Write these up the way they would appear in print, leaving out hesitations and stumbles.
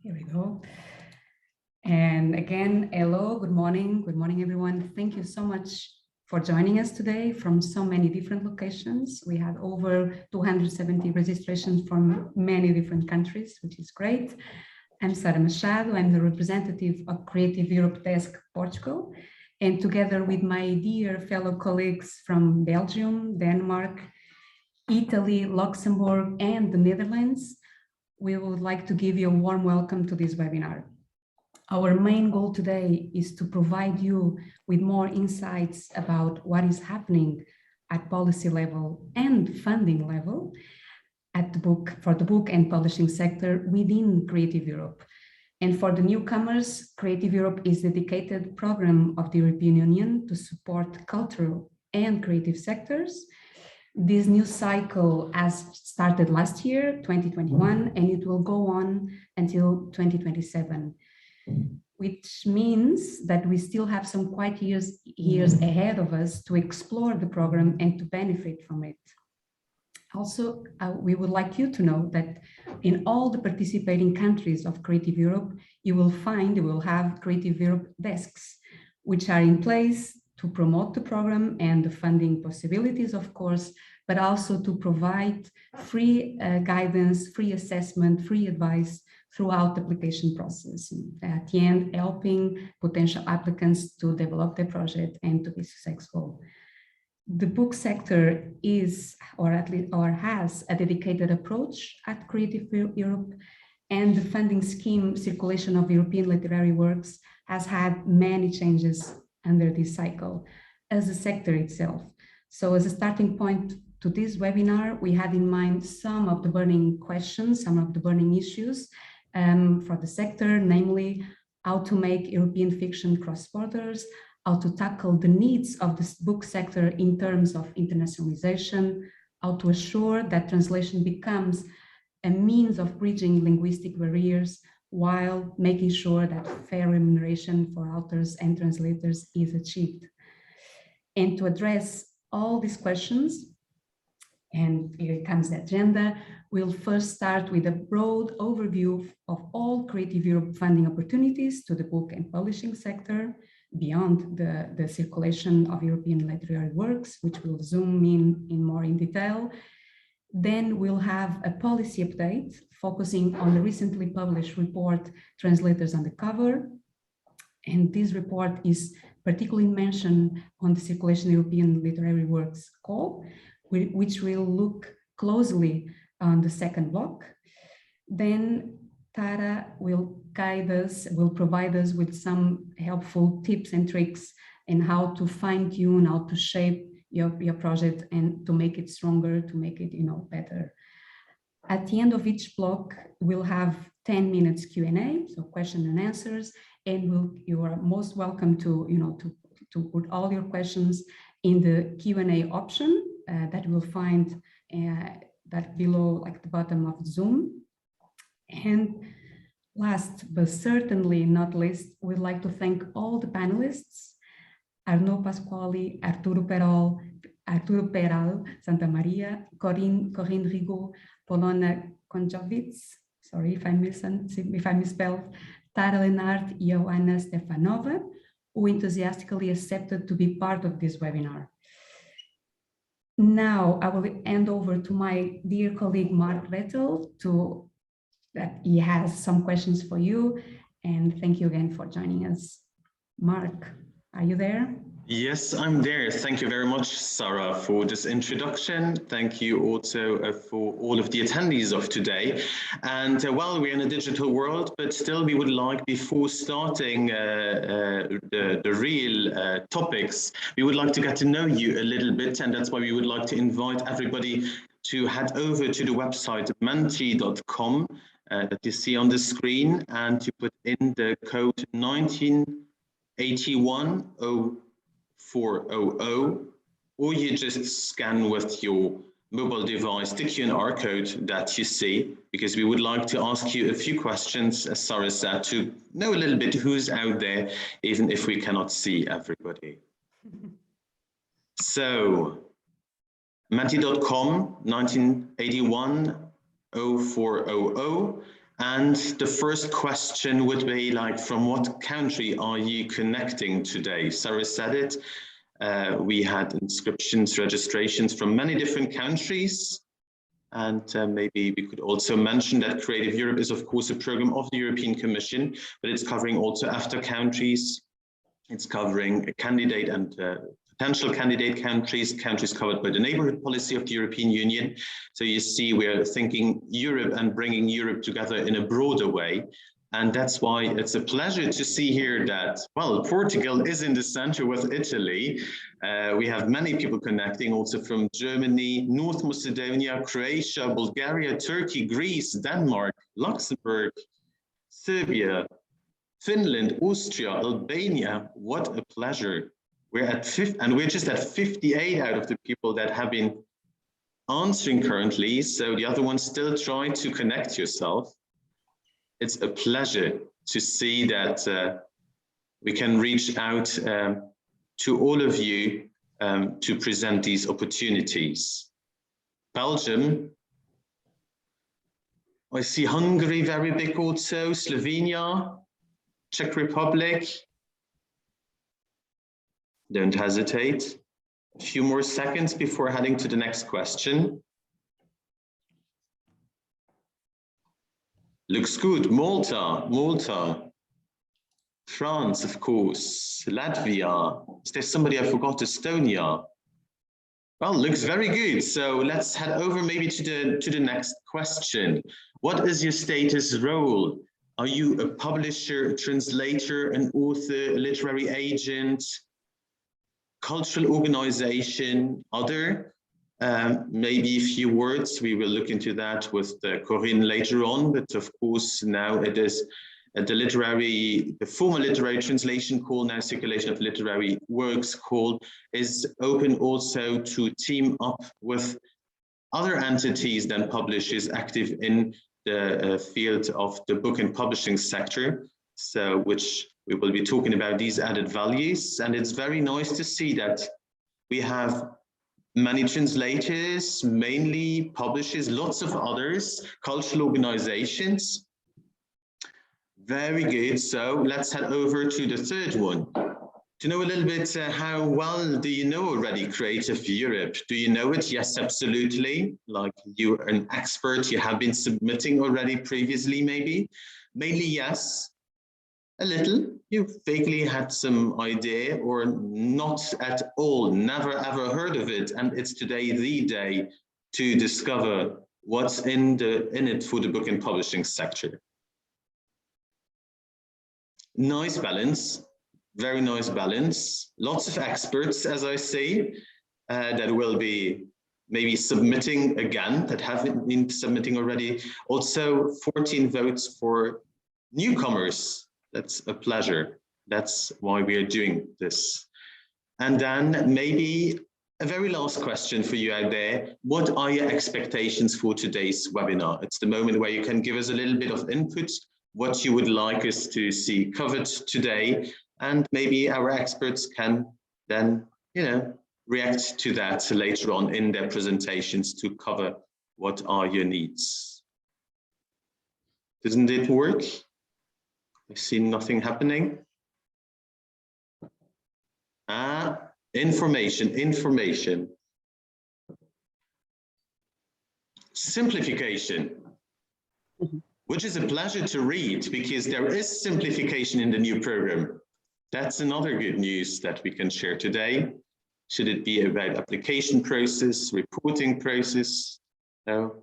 Here we go. And again, hello, good morning everyone. Thank you so much for joining us today from so many different locations. We had over 270 registrations from many different countries, which is great. I'm Sara Machado, I'm the representative of Creative Europe Desk Portugal, and together with my dear fellow colleagues from Belgium, Denmark, Italy, Luxembourg, and the Netherlands, we would like to give you a warm welcome to this webinar. Our main goal today is to provide you with more insights about what is happening at policy level and funding level at for the book and publishing sector within Creative Europe. And for the newcomers, Creative Europe is a dedicated program of the European Union to support cultural and creative sectors. This new cycle has started last year, 2021, and it will go on until 2027, which means that we still have some quite years ahead of us to explore the program and to benefit from it. Also, we would like you to know that in all the participating countries of Creative Europe, you will have Creative Europe desks, which are in place to promote the program and the funding possibilities, of course, but also to provide free guidance, free assessment, free advice throughout the application process. At the end, helping potential applicants to develop their project and to be successful. The book sector is, or has a dedicated approach at Creative Europe, and the funding scheme circulation of European literary works has had many changes under this cycle as a sector itself. So as a starting point to this webinar, we had in mind some of the burning questions, some of the burning issues for the sector, namely how to make European fiction cross borders, how to tackle the needs of the book sector in terms of internationalization, how to assure that translation becomes a means of bridging linguistic barriers while making sure that fair remuneration for authors and translators is achieved. And to address all these questions, and here comes the agenda, we'll first start with a broad overview of all Creative Europe funding opportunities to the book and publishing sector beyond the circulation of European literary works, which we'll zoom in more in detail. Then we'll have a policy update focusing on the recently published report, Translators on the Cover. And this report is particularly mentioned on the Circulation of European Literary Works call, which will look closely on the second block. Then Tara will guide us, will provide us with some helpful tips and tricks in how to fine-tune, how to shape your project and to make it stronger, to make it to At the end of each block, we'll have 10 minutes Q&A, so question and answers, and you are most welcome to put all your questions in the Q&A option that you'll find that below, like the bottom of Zoom. And last but certainly not least, we'd like to thank all the panelists, Arnaud Pasquali, Arturo Peral, Santa Maria, Corinne Rigaud, Polona Konjovic, sorry if I misspelled, Tara Lenart, Joanna Stefanova, who enthusiastically accepted to be part of this webinar. Now I will hand over to my dear colleague Mark Rettel that he has some questions for you, and thank you again for joining us. Mark, are you there? Yes, I'm there. Thank you very much, Sarah, for this introduction. Thank you also for all of the attendees of today. And well, we're in a digital world, but still we would like, before starting the real topics, we would like to get to know you a little bit. And that's why we would like to invite everybody to head over to the website menti.com that you see on the screen, and to put in the code 19810400, or you just scan with your mobile device the QR code that you see, because we would like to ask you a few questions, as Sarah said, to know a little bit who's out there, even if we cannot see everybody. So, menti.com 19810400, And the first question would be like, from what country are you connecting today? Sarah said it. We had inscriptions, registrations from many different countries. And maybe we could also mention that Creative Europe is, of course, a program of the European Commission, but it's covering also EFTA countries. It's covering a candidate and potential candidate countries, countries covered by the neighborhood policy of the European Union. So you see, we're thinking Europe and bringing Europe together in a broader way. And that's why it's a pleasure to see here that, well, Portugal is in the center with Italy. We have many people connecting also from Germany, North Macedonia, Croatia, Bulgaria, Turkey, Greece, Denmark, Luxembourg, Serbia, Finland, Austria, Albania. What a pleasure. We're at 50, and we're just at 58 out of the people that have been answering currently. So the other ones still try to connect yourself. It's a pleasure to see that we can reach out to all of you to present these opportunities. Belgium, I see Hungary very big also, Slovenia, Czech Republic. Don't hesitate. A few more seconds before heading to the next question. Looks good. Malta, France, of course, Latvia. Is there somebody I forgot? Estonia. Well, looks very good. So let's head over maybe to the next question. What is your status role? Are you a publisher, a translator, an author, a literary agent, cultural organization, other? Maybe a few words. We will look into that with Corinne later on, but of course now it is the former literary translation call, now circulation of literary works call, is open also to team up with other entities than publishers active in the field of the book and publishing sector, so which we will be talking about these added values. And it's very nice to see that we have many translators, mainly publishers, lots of others, cultural organizations. Very good. So let's head over to the third one. To know a little bit, how well do you know already Creative Europe? Do you know it? Yes, absolutely. Like you're an expert, you have been submitting already previously, maybe. Mainly yes, a little. You vaguely had some idea or not at all, never ever heard of it. And it's today the day to discover what's in it for the book and publishing sector. Nice balance. Very nice balance. Lots of experts, as I say, that will be maybe submitting again, that haven't been submitting already. Also 14 votes for newcomers. That's a pleasure. That's why we are doing this. And then maybe a very last question for you out there. What are your expectations for today's webinar? It's the moment where you can give us a little bit of input, what you would like us to see covered today. And maybe our experts can then, react to that later on in their presentations to cover what are your needs. Doesn't it work? I see nothing happening. Information. Simplification. Which is a pleasure to read because there is simplification in the new program. That's another good news that we can share today. Should it be about application process, reporting process? No.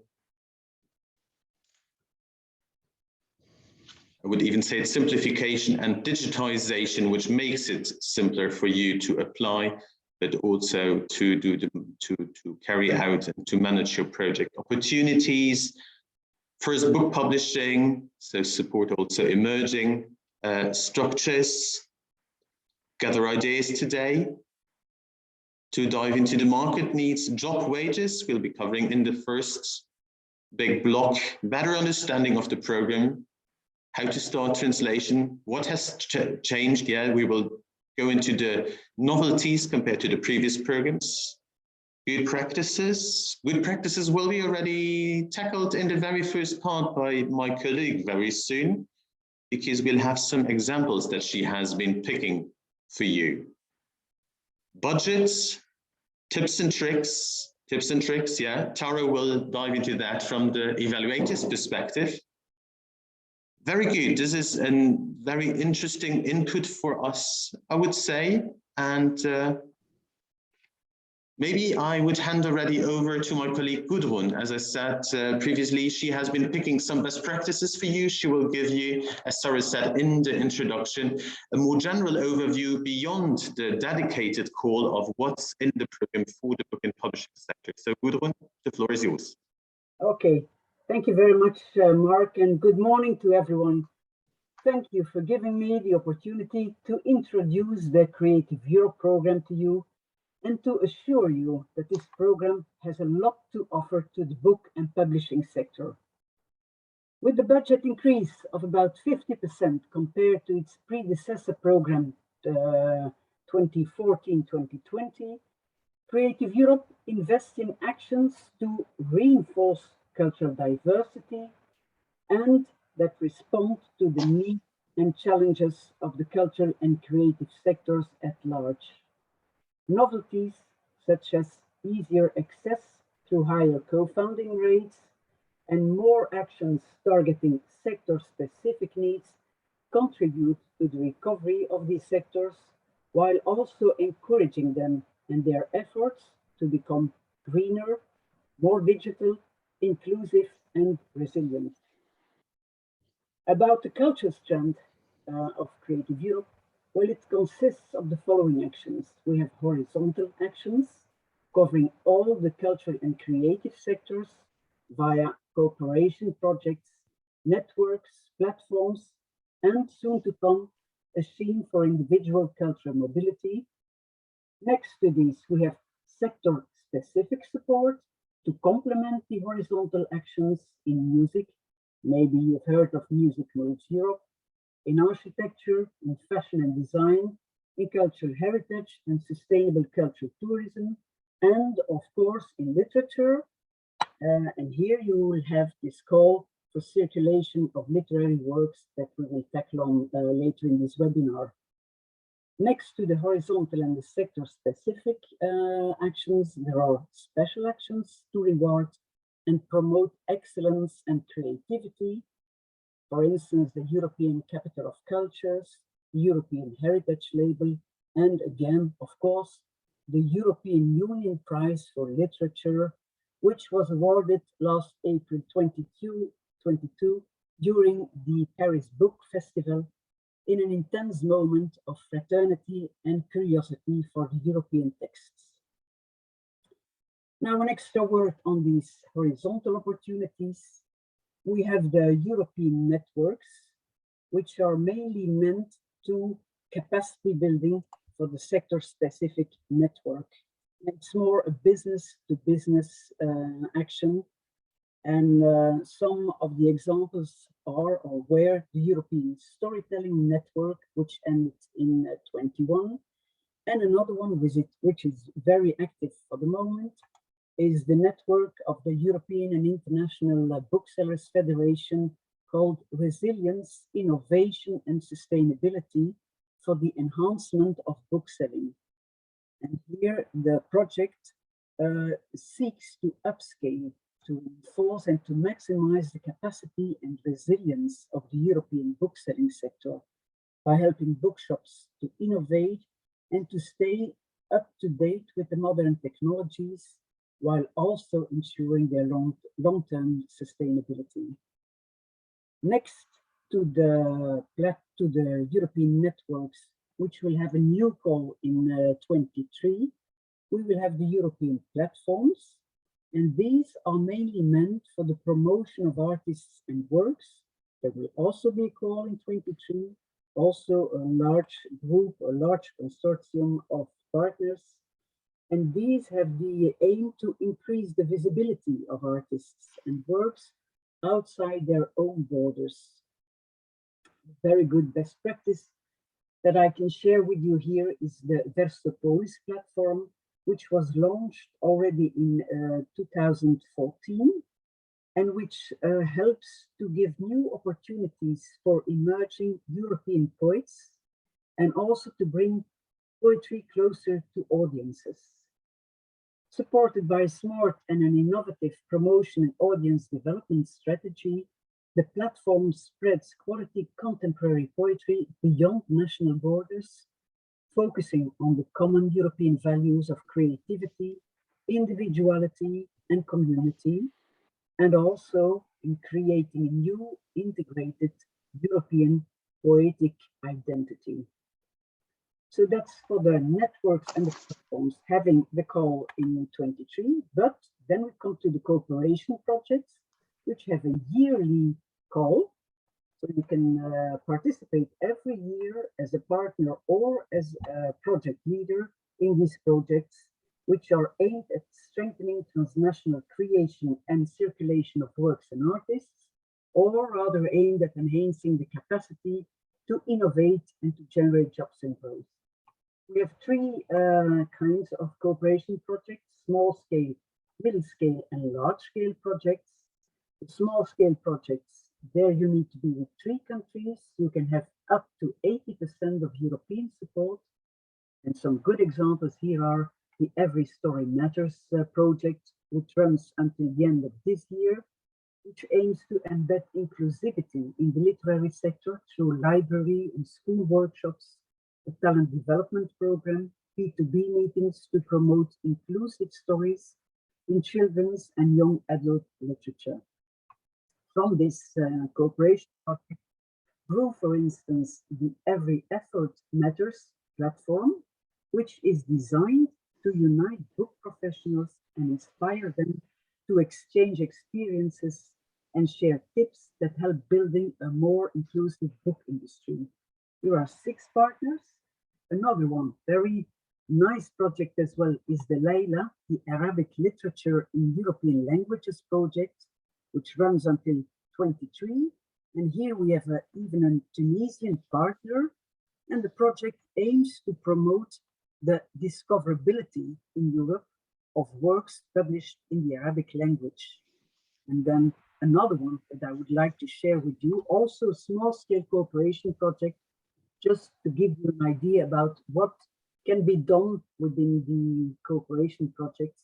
I would even say it's simplification and digitization, which makes it simpler for you to apply, but also to carry out and to manage your project opportunities. First, book publishing, so support also emerging structures. Gather ideas today. To dive into the market needs, job wages, we'll be covering in the first big block. Better understanding of the program, how to start translation, what has changed. Yeah, we will go into the novelties compared to the previous programs. good practices. Good practices will be already tackled in the very first part by my colleague very soon, because we'll have some examples that she has been picking for you. Budgets, tips and tricks, yeah. Tara will dive into that from the evaluator's perspective. Very good. This is a very interesting input for us, I would say. And maybe I would hand already over to my colleague Gudrun. As I said previously, she has been picking some best practices for you. She will give you, as Sarah said in the introduction, a more general overview beyond the dedicated call of what's in the program for the book and publishing sector. So Gudrun, the floor is yours. Okay, thank you very much, Mark, and good morning to everyone. Thank you for giving me the opportunity to introduce the Creative Europe program to you, and to assure you that this program has a lot to offer to the book and publishing sector. With the budget increase of about 50% compared to its predecessor program, 2014-2020, Creative Europe invests in actions to reinforce cultural diversity and that respond to the needs and challenges of the cultural and creative sectors at large. Novelties such as easier access through higher co-funding rates and more actions targeting sector-specific needs contribute to the recovery of these sectors, while also encouraging them and their efforts to become greener, more digital, inclusive, and resilient. About the culture strand of Creative Europe, well, it consists of the following actions. We have horizontal actions covering all the cultural and creative sectors via cooperation projects, networks, platforms, and soon to come, a scheme for individual cultural mobility. Next to these, we have sector-specific support to complement the horizontal actions in music. Maybe you've heard of Music Moves Europe, in architecture, in fashion and design, in cultural heritage and sustainable cultural tourism, and of course in literature. And here you will have this call for circulation of literary works that we will tackle on later in this webinar. Next to the horizontal and the sector-specific actions, there are special actions to reward and promote excellence and creativity. For instance, the European Capital of Cultures, the European Heritage Label, and again, of course, the European Union Prize for Literature, which was awarded last April 22 during the Paris Book Festival in an intense moment of fraternity and curiosity for the European texts. Now, an extra word on these horizontal opportunities. We have the European networks, which are mainly meant to capacity building for the sector-specific network. It's more a business-to-business action. And some of the examples are or were the European Storytelling Network, which ended in 21. And another one, which is very active for the moment, is the network of the European and International Booksellers Federation, called Resilience, Innovation and Sustainability for the Enhancement of Bookselling. And here the project seeks to upscale, to enforce and to maximize the capacity and resilience of the European bookselling sector by helping bookshops to innovate and to stay up to date with the modern technologies, while also ensuring their long-term sustainability. Next to the European networks, which will have a new call in 23, we will have the European platforms, and these are mainly meant for the promotion of artists and works. There will also be a call in 23, also a large group, a large consortium of partners. And these have the aim to increase the visibility of artists and works outside their own borders. Very good best practice that I can share with you here is the Versopolis platform, which was launched already in 2014, and which helps to give new opportunities for emerging European poets and also to bring poetry closer to audiences. Supported by a smart and an innovative promotion and audience development strategy, the platform spreads quality contemporary poetry beyond national borders, focusing on the common European values of creativity, individuality, and community, and also in creating a new integrated European poetic identity. So that's for the networks and the platforms having the call in 23, but then we come to the cooperation projects, which have a yearly call. So you can participate every year as a partner or as a project leader in these projects, which are aimed at strengthening transnational creation and circulation of works and artists, or rather aimed at enhancing the capacity to innovate and to generate jobs and growth. We have three kinds of cooperation projects: small scale, middle scale, and large scale projects. The small scale projects, there you need to be in 3 countries. You can have up to 80% of European support. And some good examples here are the Every Story Matters project, which runs until the end of this year, which aims to embed inclusivity in the literary sector through library and school workshops, a talent development program, B2B meetings to promote inclusive stories in children's and young adult literature. From this cooperation project grew, for instance, the Every Effort Matters platform, which is designed to unite book professionals and inspire them to exchange experiences and share tips that help building a more inclusive book industry. There are 6 partners. Another one, very nice project as well, is the Layla, the Arabic Literature in European Languages project, which runs until 23. And here we have even a Tunisian partner, and the project aims to promote the discoverability in Europe of works published in the Arabic language. And then another one that I would like to share with you, also a small-scale cooperation project, just to give you an idea about what can be done within the cooperation projects,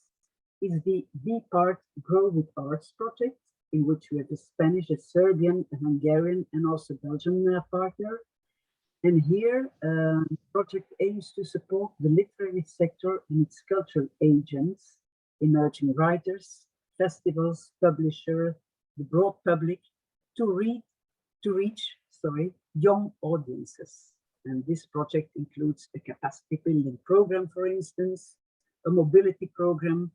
is the B-Part Grow with Arts project, in which we have a Spanish, a Serbian, a Hungarian, and also Belgian partner. And here, the project aims to support the literary sector and its cultural agents, emerging writers, festivals, publishers, the broad public, to reach young audiences. And this project includes a capacity building program, for instance, a mobility program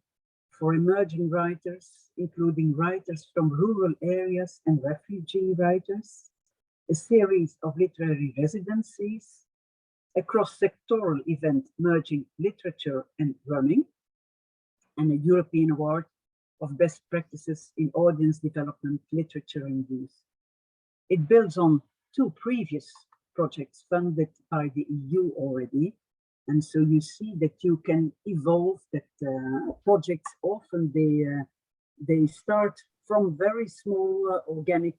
for emerging writers, including writers from rural areas and refugee writers, a series of literary residencies, a cross-sectoral event merging literature and running, and a European Award of Best Practices in Audience Development, Literature and Youth. It builds on 2 previous projects funded by the EU already. And so you see that you can evolve, that projects often they start from very small organic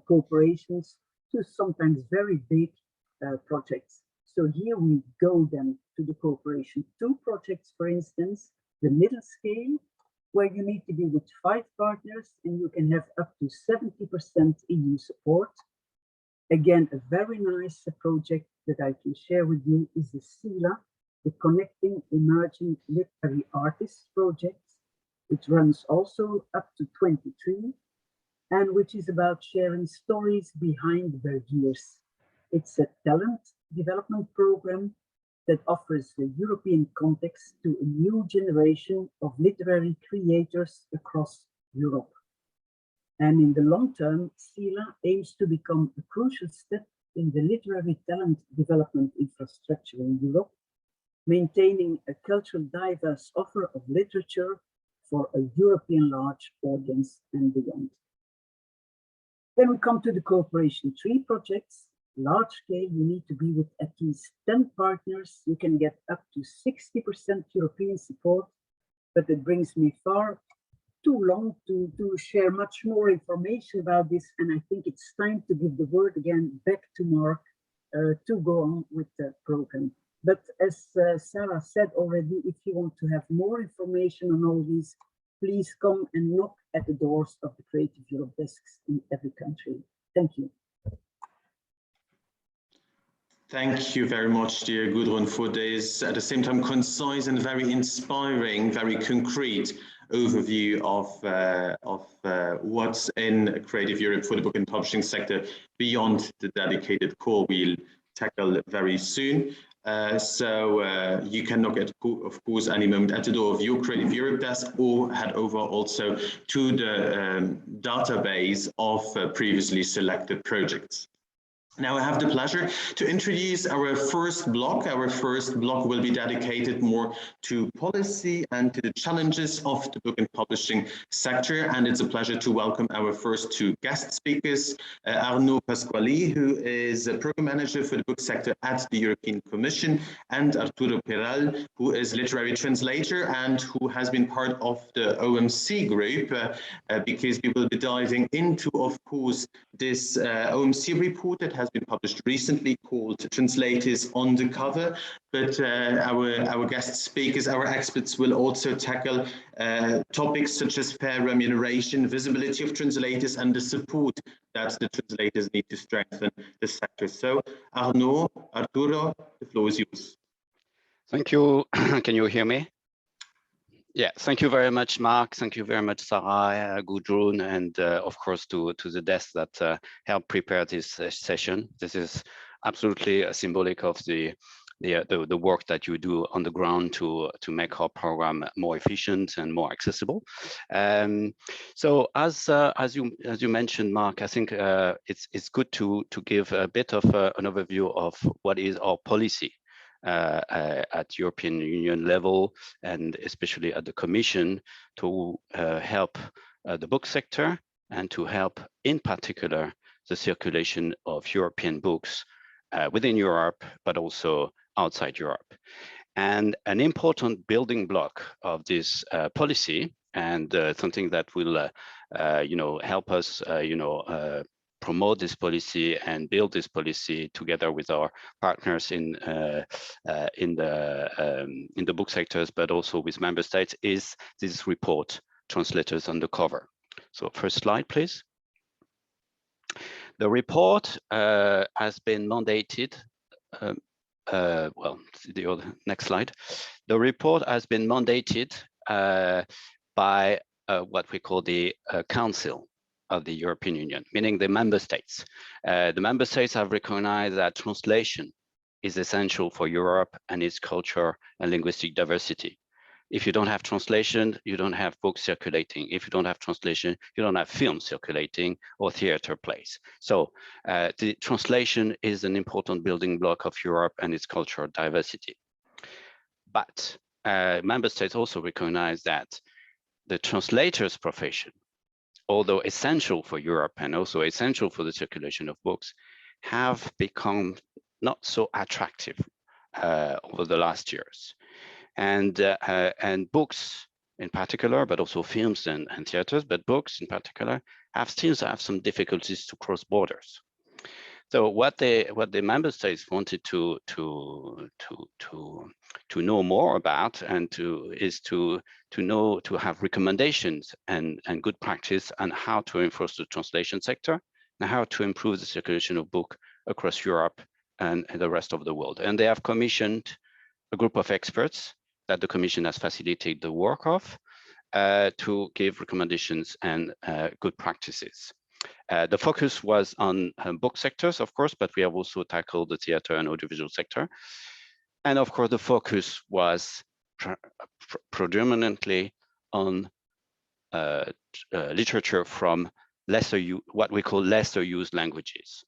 corporations to sometimes very big projects. So here we go then to the cooperation 2 projects, for instance, the middle scale, where you need to be with 5 partners and you can have up to 70% EU support. Again, a very nice project that I can share with you is the CELA, the Connecting Emerging Literary Artists project, which runs also up to 23, and which is about sharing stories behind their years. It's a talent development program that offers the European context to a new generation of literary creators across Europe. And in the long term, CELA aims to become a crucial step in the literary talent development infrastructure in Europe, maintaining a cultural diverse offer of literature for a European large audience and beyond. Then we come to the cooperation 3 projects, Large scale, you need to be with at least 10 partners. You can get up to 60% European support, but it brings me far too long to share much more information about this. And I think it's time to give the word again back to Mark to go on with the program. But as Sarah said already, if you want to have more information on all these, please come and knock at the doors of the Creative Europe desks in every country. Thank you. Thank you very much, dear Gudrun, for this, at the same time, concise and very inspiring, very concrete overview of what's in Creative Europe for the book and publishing sector beyond the dedicated call we'll tackle very soon. So you can knock at, of course, any moment at the door of your Creative Europe desk, or head over also to the database of previously selected projects. Now I have the pleasure to introduce our first block. Our first block will be dedicated more to policy and to the challenges of the book and publishing sector. And it's a pleasure to welcome our first two guest speakers, Arnaud Pasquali, who is a program manager for the book sector at the European Commission, and Arturo Peral, who is literary translator and who has been part of the OMC group, because we will be diving into, of course, this OMC report that has been published recently called Translators on the Cover. But our guest speakers, our experts, will also tackle topics such as fair remuneration, visibility of translators, and the support that the translators need to strengthen the sector. So Arnaud, Arturo, the floor is yours. Thank you. Can you hear me? Yeah, thank you very much, Mark. Thank you very much, Sarah, Gudrun, and of course to the desk that helped prepare this session. This is absolutely symbolic of the work that you do on the ground to make our program more efficient and more accessible. So as you mentioned, Mark, I think it's good to give a bit of an overview of what is our policy at European Union level, and especially at the Commission, to help the book sector and to help in particular the circulation of European books within Europe, but also outside Europe. And an important building block of this policy, and something that will help us promote this policy and build this policy together with our partners in the book sectors, but also with member states, is this report, Translators on the Cover. So first slide, please. The report has been mandated. Next slide. The report has been mandated by what we call the Council of the European Union, meaning the member states. The member states have recognized that translation is essential for Europe and its culture and linguistic diversity. If you don't have translation, you don't have books circulating. If you don't have translation, you don't have film circulating or theater plays. So the translation is an important building block of Europe and its cultural diversity. But member states also recognize that the translators' profession, although essential for Europe and also essential for the circulation of books, have become not so attractive over the last years. And books in particular, but also films and theaters, but books in particular, still have some difficulties to cross borders. So what the member states wanted to know more about and to have recommendations and good practice on how to enforce the translation sector and how to improve the circulation of book across Europe and the rest of the world. And they have commissioned a group of experts that the Commission has facilitated the work of to give recommendations and good practices. The focus was on book sectors, of course, but we have also tackled the theater and audiovisual sector. And of course, the focus was predominantly on literature from what we call lesser used languages.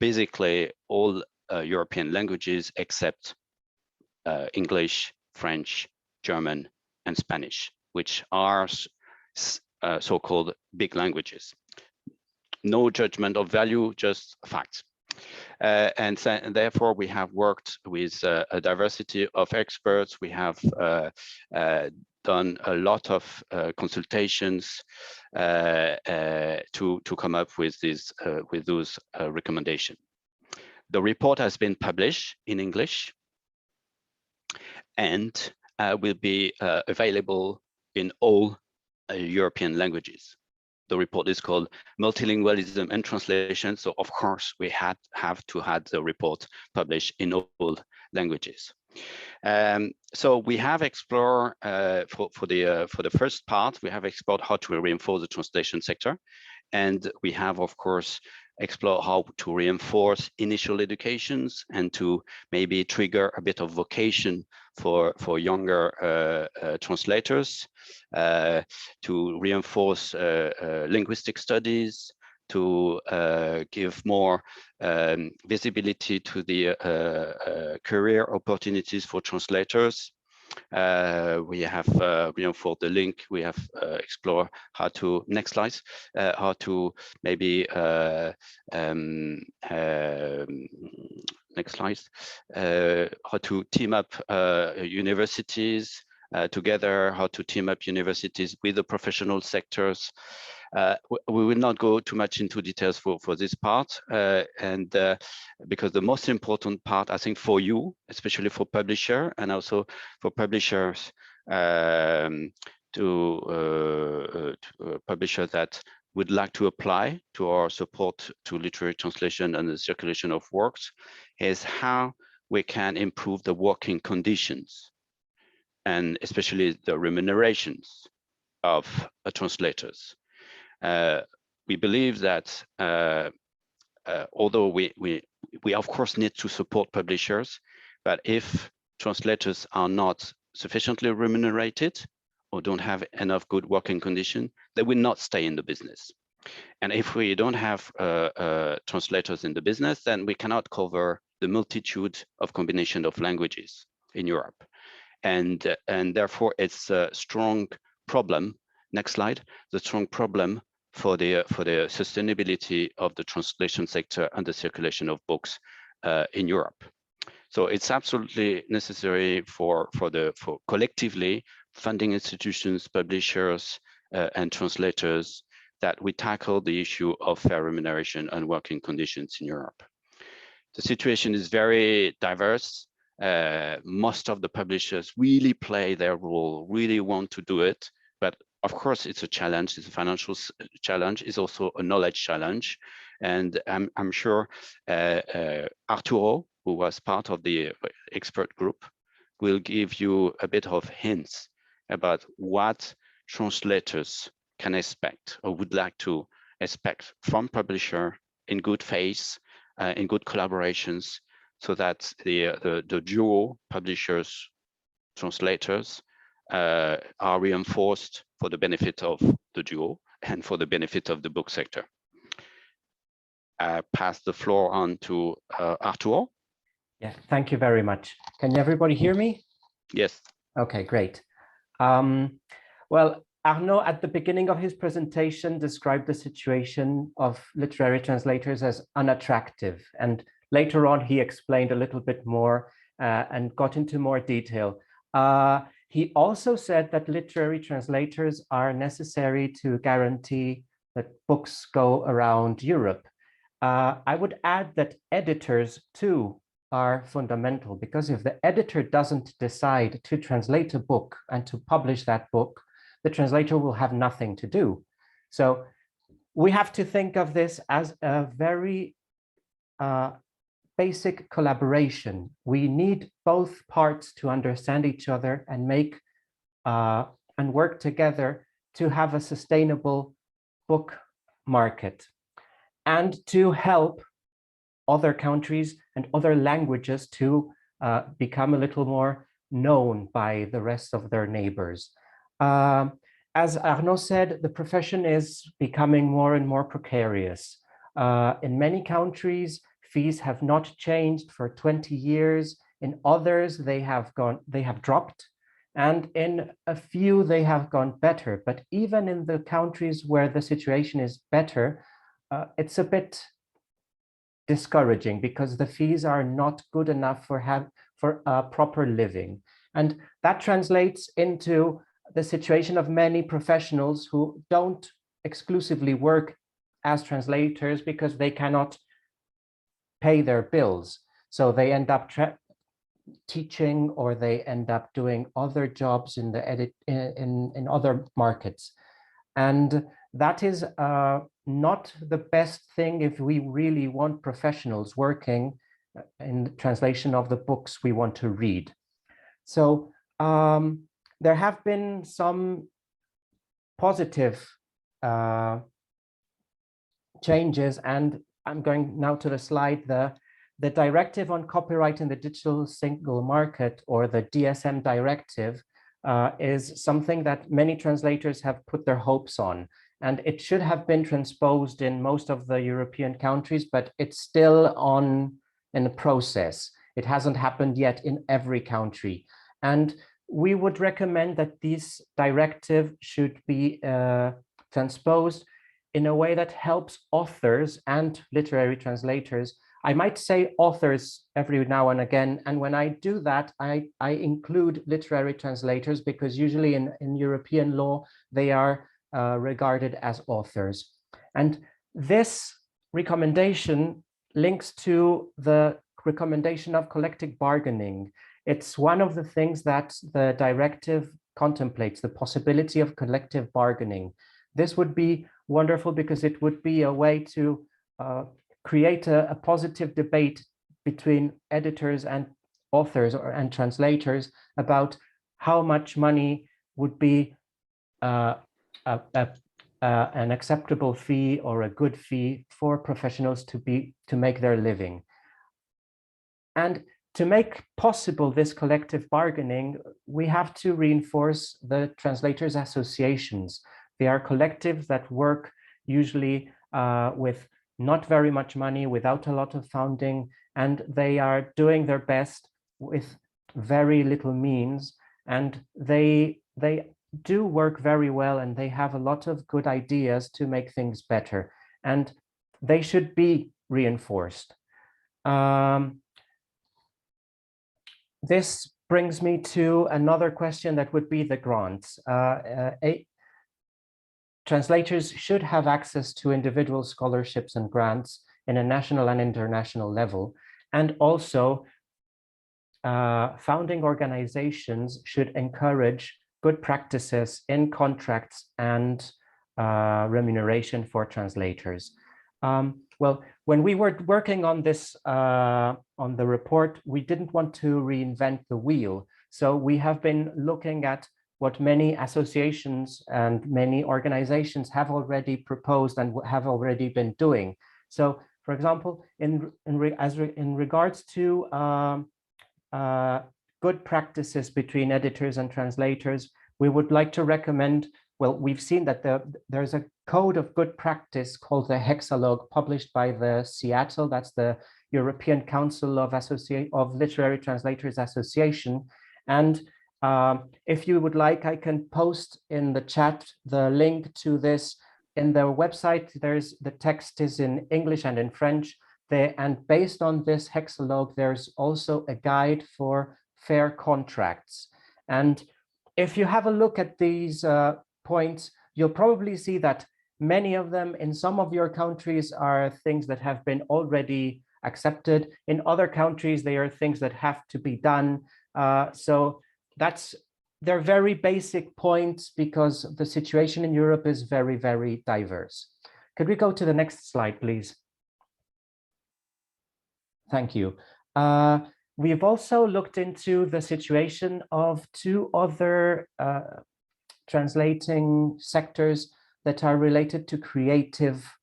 Basically, all European languages except English, French, German, and Spanish, which are so-called big languages. No judgment of value, just facts. And therefore, we have worked with a diversity of experts. We have done a lot of consultations to come up with those recommendations. The report has been published in English and will be available in all European languages. The report is called Multilingualism and Translation. So of course we have to have the report published in all languages. So we have explored for the first part, we have explored how to reinforce the translation sector, and we have of course explore how to reinforce initial educations and to maybe trigger a bit of vocation for younger translators, to reinforce linguistic studies, to give more visibility to the career opportunities for translators. We have reinforced the link. We have explored how to, next slide, how to maybe, next slide, how to team up universities together, how to team up universities with the professional sectors. We will not go too much into details for this part, because the most important part, I think, for you, especially for publisher and also for publishers, publishers that would like to apply to our support to literary translation and the circulation of works, is how we can improve the working conditions and especially the remunerations of translators. We believe that although we of course need to support publishers, but if translators are not sufficiently remunerated or don't have enough good working condition, they will not stay in the business. And if we don't have translators in the business, then we cannot cover the multitude of combination of languages in Europe. And therefore it's a strong problem. Next slide. The strong problem for the sustainability of the translation sector and the circulation of books in Europe. So it's absolutely necessary for collectively funding institutions, publishers, and translators that we tackle the issue of fair remuneration and working conditions in Europe. The situation is very diverse. Most of the publishers really play their role, really want to do it, but of course it's a challenge, it's a financial challenge, it's also a knowledge challenge. And I'm sure Arturo, who was part of the expert group, will give you a bit of hints about what translators can expect or would like to expect from publisher in good faith, in good collaborations, so that the duo publishers, translators are reinforced for the benefit of the duo and for the benefit of the book sector. I pass the floor on to Arturo. Yeah, thank you very much. Can everybody hear me? Yes. Okay, great. Well, Arnaud, at the beginning of his presentation, described the situation of literary translators as unattractive. And later on, he explained a little bit more and got into more detail. He also said that literary translators are necessary to guarantee that books go around Europe. I would add that editors too are fundamental, because if the editor doesn't decide to translate a book and to publish that book, the translator will have nothing to do. So we have to think of this as a very basic collaboration. We need both parts to understand each other and make and work together to have a sustainable book market and to help other countries and other languages to become a little more known by the rest of their neighbors. As Arnaud said, the profession is becoming more and more precarious. In many countries, fees have not changed for 20 years. In others, they have dropped. And in a few, they have gone better. But even in the countries where the situation is better, it's a bit discouraging because the fees are not good enough for a proper living. And that translates into the situation of many professionals who don't exclusively work as translators because they cannot pay their bills. So they end up teaching, or they end up doing other jobs in the in other markets. And that is not the best thing if we really want professionals working in the translation of the books we want to read. So there have been some positive changes, and I'm going now to the slide. The directive on copyright in the digital single market, or the DSM directive, is something that many translators have put their hopes on, and it should have been transposed in most of the European countries, but it's still in the process. It hasn't happened yet in every country. And we would recommend that this directive should be transposed in a way that helps authors and literary translators. I might say authors every now and again, and when I do that, I include literary translators, because usually in European law, they are regarded as authors. And this recommendation links to the recommendation of collective bargaining. It's one of the things that the directive contemplates, the possibility of collective bargaining. This would be wonderful because it would be a way to create a positive debate between editors and authors and translators about how much money would be an acceptable fee or a good fee for professionals to make their living. And to make possible this collective bargaining, we have to reinforce the translators' associations. They are collectives that work usually with not very much money, without a lot of funding, and they are doing their best with very little means, and they do work very well, and they have a lot of good ideas to make things better, and they should be reinforced. This brings me to another question that would be the grants. Translators should have access to individual scholarships and grants in a national and international level. And also, founding organizations should encourage good practices in contracts and remuneration for translators. Well, when we were working on this, on the report, we didn't want to reinvent the wheel. So we have been looking at what many associations and many organizations have already proposed and have already been doing. So, for example, in regards to good practices between editors and translators, we would like to recommend, well, we've seen that there's a code of good practice called the Hexalog, published by the Seattle, that's the European Council of Literary Translators Association. And if you would like, I can post in the chat the link to this. In their website, the text is in English and in French. And based on this Hexalog, there's also a guide for fair contracts. And if you have a look at these points, you'll probably see that many of them in some of your countries are things that have been already accepted. In other countries, they are things that have to be done. So they're very basic points because the situation in Europe is very, very diverse. Could we go to the next slide, please? Thank you. We've also looked into the situation of two other translating sectors that are related to creative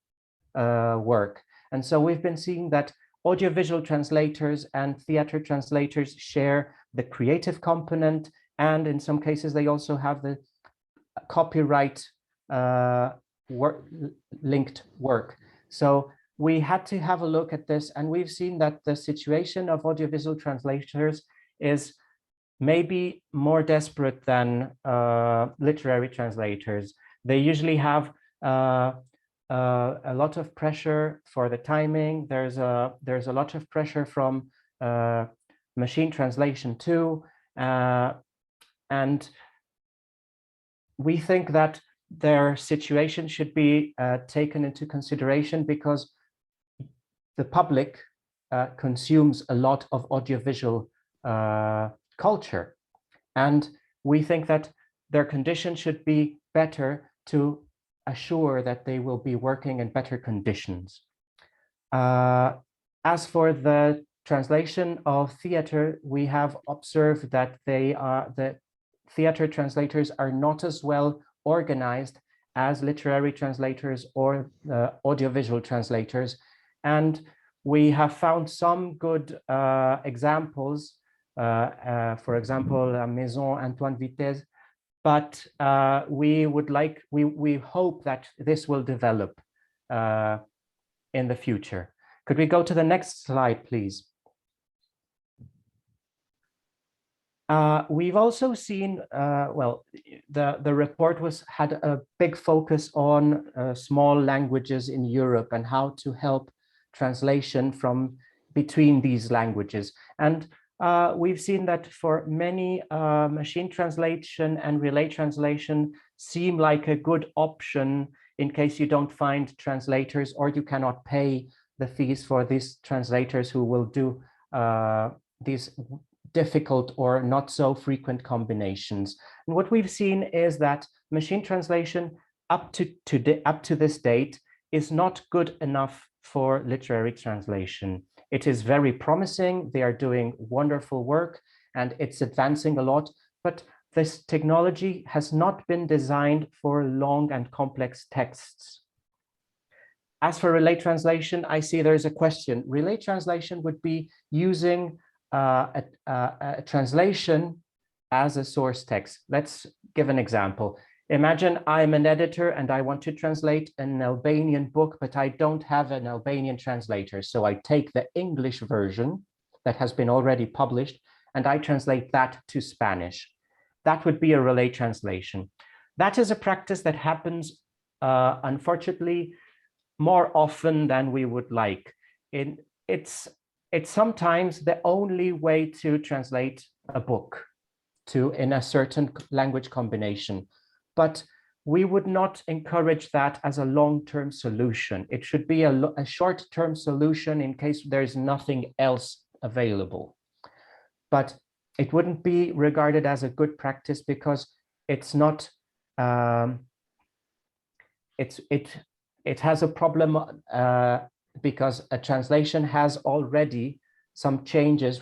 work. And so we've been seeing that audiovisual translators and theater translators share the creative component, and in some cases they also have the copyright linked work. So we had to have a look at this, and we've seen that the situation of audiovisual translators is maybe more desperate than literary translators. They usually have a lot of pressure for the timing. There's a lot of pressure from machine translation too, and we think that their situation should be taken into consideration because the public consumes a lot of audiovisual culture, and we think that their conditions should be better to assure that they will be working in better conditions. As for the translation of theater, we have observed that the theater translators are not as well organized as literary translators or audiovisual translators. And we have found some good examples, for example, Maison Antoine Vitesse, but we hope that this will develop in the future. Could we go to the next slide, please? We've also seen, well, the report had a big focus on small languages in Europe and how to help translation from between these languages. And we've seen that for many, machine translation and relay translation seem like a good option in case you don't find translators or you cannot pay the fees for these translators who will do these difficult or not so frequent combinations. And what we've seen is that machine translation up to this date is not good enough for literary translation. It is very promising. They are doing wonderful work and it's advancing a lot, but this technology has not been designed for long and complex texts. As for relay translation, I see there's a question. Relay translation would be using a translation as a source text. Let's give an example. Imagine I'm an editor and I want to translate an Albanian book, but I don't have an Albanian translator. So I take the English version that has been already published and I translate that to Spanish. That would be a relay translation. That is a practice that happens, unfortunately, more often than we would like. It's sometimes the only way to translate a book in a certain language combination, but we would not encourage that as a long-term solution. It should be a short-term solution in case there's nothing else available. But it wouldn't be regarded as a good practice because it's not, it has a problem because a translation has already some changes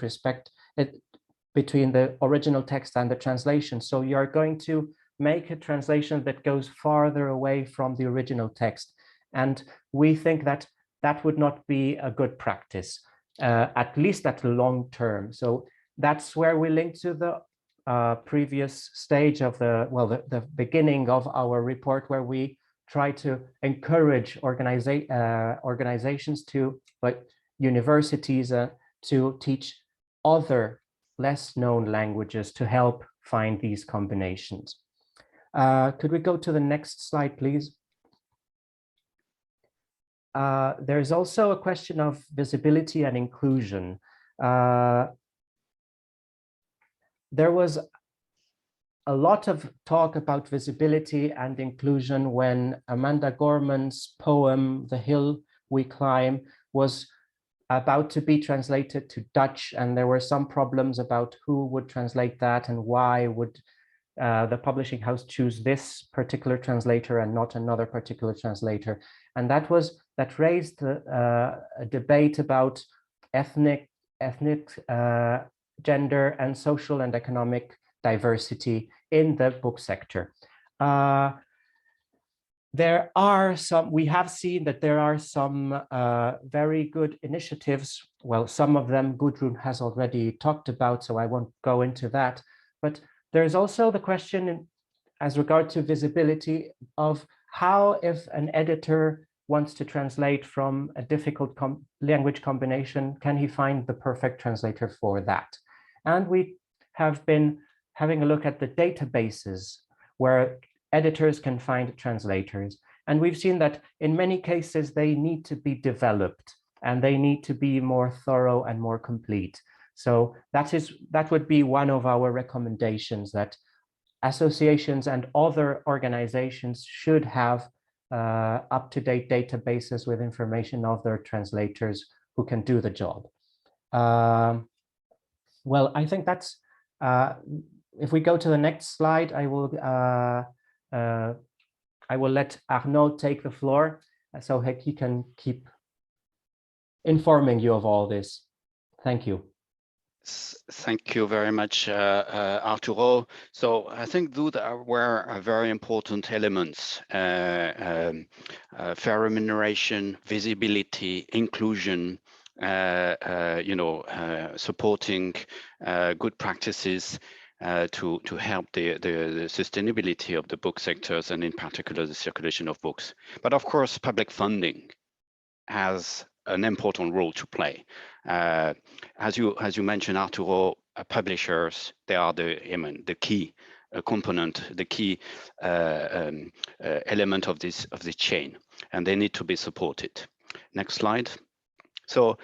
between the original text and the translation. So you're going to make a translation that goes farther away from the original text. And we think that that would not be a good practice, at least at the long term. So that's where we link to the previous stage of the beginning of our report, where we try to encourage organizations like universities to teach other less known languages to help find these combinations. Could we go to the next slide, please? There's also a question of visibility and inclusion. There was a lot of talk about visibility and inclusion when Amanda Gorman's poem, The Hill We Climb, was about to be translated to Dutch, and there were some problems about who would translate that and why would the publishing house choose this particular translator and not another particular translator. And that raised a debate about ethnic, gender, and social and economic diversity in the book sector. We have seen that there are some very good initiatives. Well, some of them Gudrun has already talked about, so I won't go into that. But there's also the question as regard to visibility of how, if an editor wants to translate from a difficult language combination, can he find the perfect translator for that? And we have been having a look at the databases where editors can find translators. And we've seen that in many cases, they need to be developed and they need to be more thorough and more complete. So that would be one of our recommendations, that associations and other organizations should have up-to-date databases with information of their translators who can do the job. Well, I think that's, if we go to the next slide, I will let Arnaud take the floor so he can keep informing you of all this. Thank you. Thank you very much, Arturo. So I think those were very important elements: fair remuneration, visibility, inclusion, supporting good practices to help the sustainability of the book sectors, and in particular the circulation of books. But of course, public funding has an important role to play. As you mentioned, Arturo, publishers, they are the key component, the key element of this chain, and they need to be supported. Next slide. So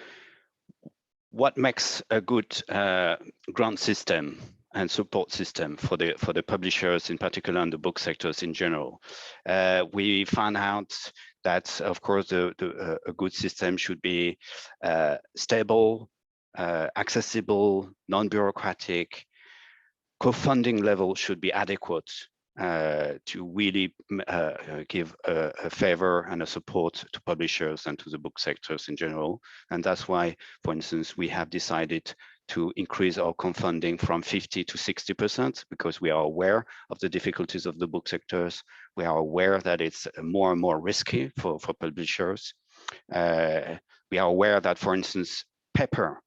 what makes a good grant system and support system for the publishers, in particular, and the book sectors in general? We found out that, of course, a good system should be stable, accessible, non-bureaucratic. Co-funding level should be adequate to really give a favor and a support to publishers and to the book sectors in general. And that's why, for instance, we have decided to increase our co-funding from 50 to 60%, because we are aware of the difficulties of the book sectors. We are aware that it's more and more risky for publishers. We are aware that, for instance, paper,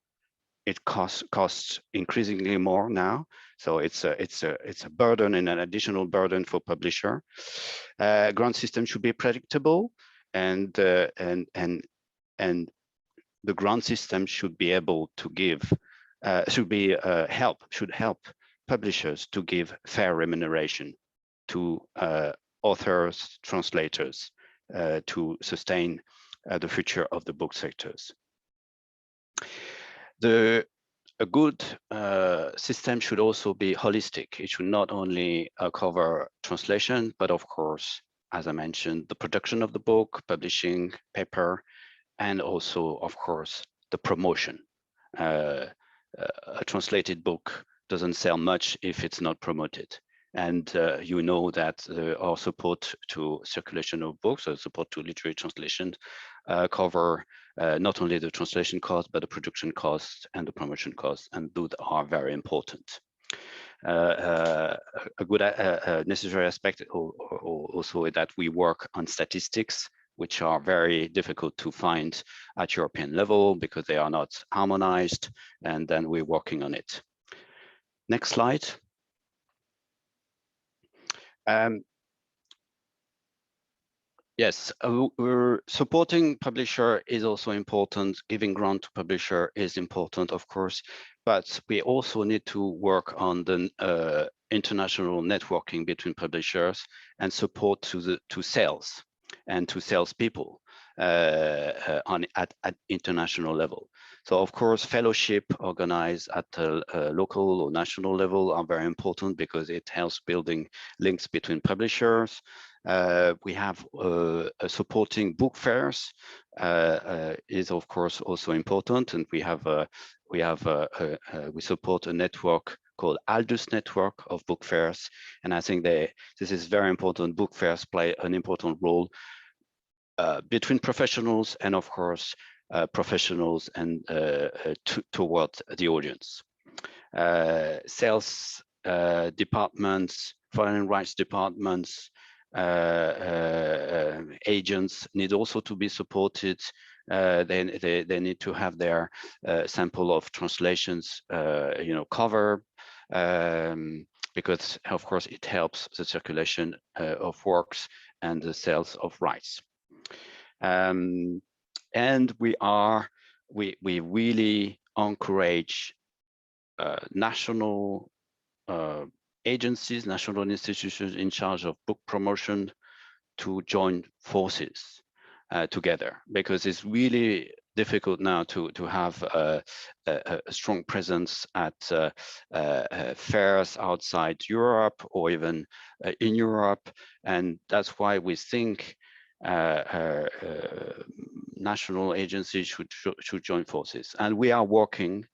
it costs increasingly more now. So it's a burden and an additional burden for publisher. Grant system should be predictable, and the grant system should be able to give should help publishers to give fair remuneration to authors, translators, to sustain the future of the book sectors. A good system should also be holistic. It should not only cover translation, but of course, as I mentioned, the production of the book, publishing, paper, and also, of course, the promotion. A translated book doesn't sell much if it's not promoted. And you know that our support to circulation of books, or support to literary translation, cover not only the translation cost, but the production costs and the promotion costs, and those are very important. A good necessary aspect also is that we work on statistics, which are very difficult to find at European level because they are not harmonized, and then we're working on it. Next slide. Yes, we're supporting publisher is also important. Giving grant to publisher is important, of course, but we also need to work on the international networking between publishers and support to sales and to salespeople at international level. So of course, fellowship organized at a local or national level are very important because it helps building links between publishers. We have supporting book fairs is of course also important, and we support a network called Aldus Network of book fairs, and I think this is very important. Book fairs play an important role between professionals and of course professionals and toward the audience. Sales departments, foreign rights departments, agents need also to be supported. They need to have their sample of translations covered, because of course it helps the circulation of works and the sales of rights. And we really encourage national agencies, national institutions in charge of book promotion to join forces together, because it's really difficult now to have a strong presence at fairs outside Europe or even in Europe, and that's why we think national agencies should join forces. And we are working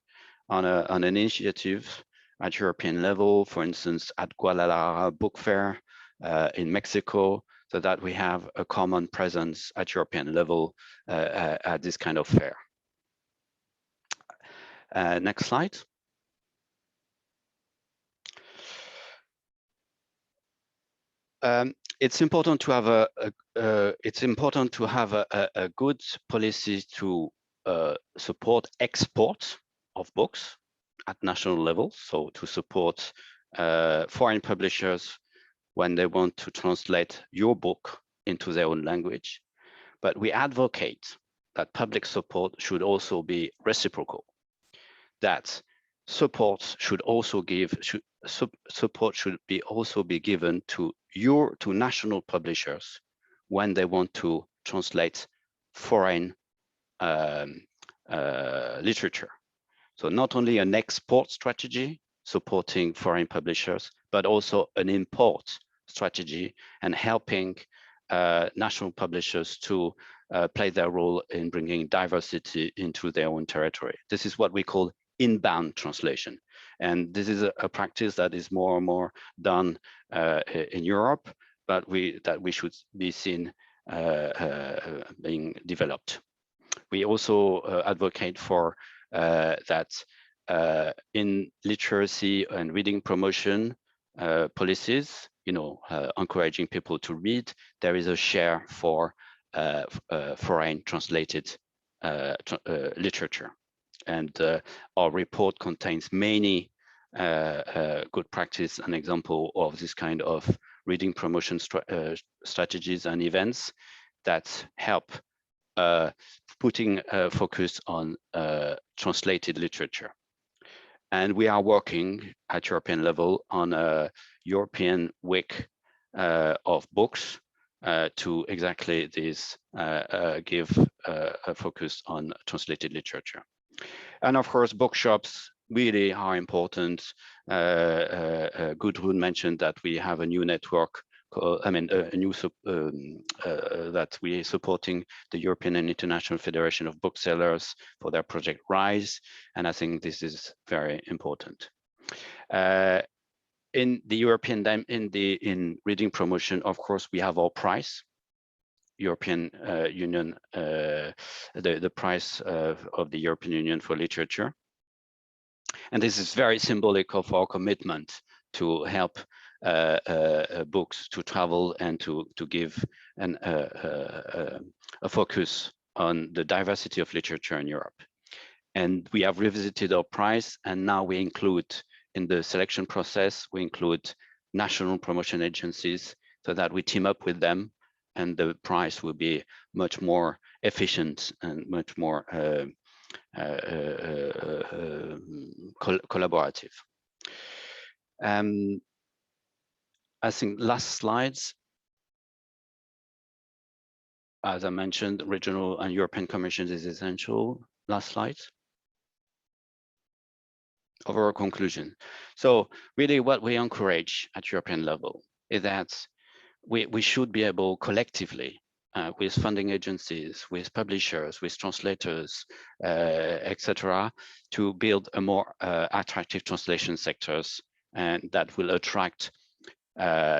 on an initiative at European level, for instance, at Guadalajara Book Fair in Mexico, so that we have a common presence at European level at this kind of fair. Next slide. It's important to have a good policy to support export of books at national level, so to support foreign publishers when they want to translate your book into their own language. But we advocate that public support should also be reciprocal, that support should also be given to national publishers when they want to translate foreign literature. So not only an export strategy supporting foreign publishers, but also an import strategy and helping national publishers to play their role in bringing diversity into their own territory. This is what we call inbound translation. And this is a practice that is more and more done in Europe, but that we should be seen being developed. We also advocate for that in literacy and reading promotion policies, encouraging people to read, there is a share for foreign translated literature. And our report contains many good practice and example of this kind of reading promotion strategies and events that help putting focus on translated literature. And we are working at European level on a European week of books to exactly this, give a focus on translated literature. And of course, bookshops really are important. Gudrun mentioned that we have a new network, that we are supporting the European and International Federation of Booksellers for their project RISE, and I think this is very important. In the European, in reading promotion, of course, we have our prize, European Union, the prize of the European Union for Literature. And this is very symbolic of our commitment to help books to travel and to give a focus on the diversity of literature in Europe. And we have revisited our prize, and now we include in the selection process, we include national promotion agencies so that we team up with them, and the prize will be much more efficient and much more collaborative. I think last slides. As I mentioned, regional and European commissions is essential. Last slide. Overall conclusion. So really what we encourage at European level is that we should be able collectively with funding agencies, with publishers, with translators, etc., to build a more attractive translation sectors, and that will attract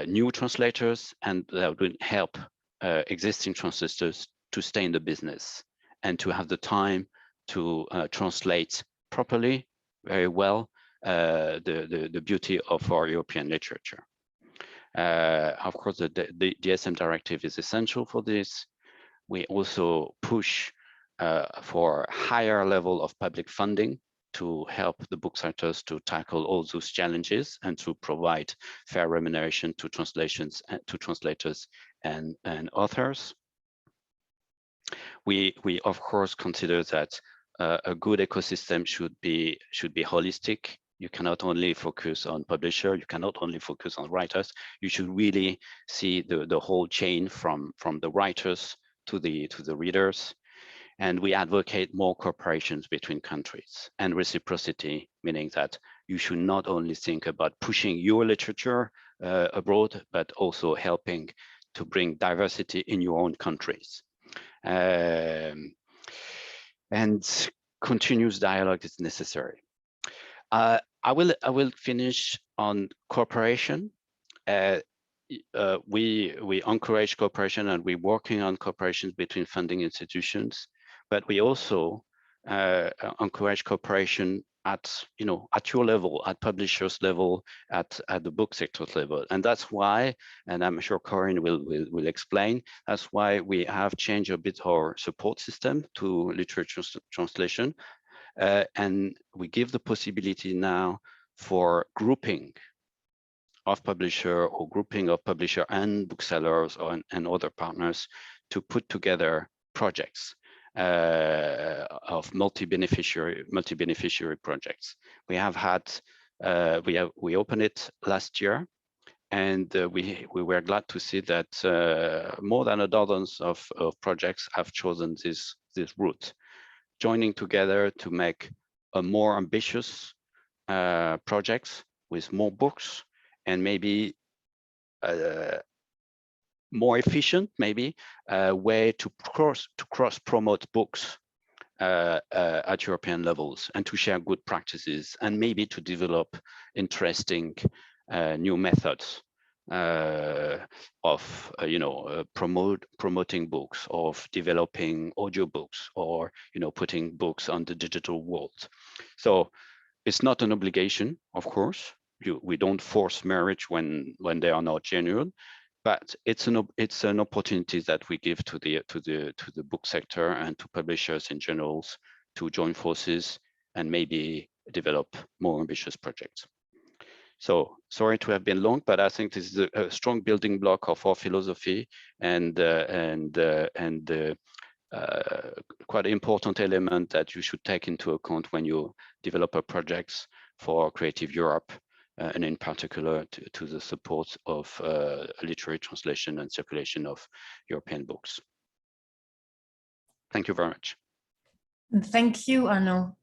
new translators, and that will help existing translators to stay in the business and to have the time to translate properly, very well, the beauty of our European literature. Of course, the DSM directive is essential for this. We also push for higher level of public funding to help the book sectors to tackle all those challenges and to provide fair remuneration to translations and to translators and authors. We of course consider that a good ecosystem should be holistic You cannot only focus on publisher, you cannot only focus on writers. You should really see the whole chain from the writers to the readers. And we advocate more cooperations between countries and reciprocity, meaning that you should not only think about pushing your literature abroad, but also helping to bring diversity in your own countries. And continuous dialogue is necessary. I will finish on cooperation. We encourage cooperation, and we're working on cooperations between funding institutions, but we also encourage cooperation at your level, at publishers level, at the book sector level. And that's why, and I'm sure Corinne will explain, that's why we have changed a bit our support system to literature translation. And we give the possibility now for grouping of publisher or grouping of publisher and booksellers and other partners to put together projects of multi-beneficiary projects. We have had, we opened it last year, and we were glad to see that more than a dozen of projects have chosen this route, joining together to make a more ambitious projects with more books, and maybe more efficient, maybe way to cross promote books at European levels, and to share good practices, and maybe to develop interesting new methods of promoting books, of developing audiobooks, or putting books on the digital world. So it's not an obligation, of course. We don't force marriage when they are not genuine, but it's an opportunity that we give to the book sector and to publishers in general to join forces and maybe develop more ambitious projects. So sorry to have been long, but I think this is a strong building block of our philosophy, and quite an important element that you should take into account when you develop a projects for Creative Europe, and in particular to the support of literary translation and circulation of European books. Thank you very much. Thank you, Arnaud,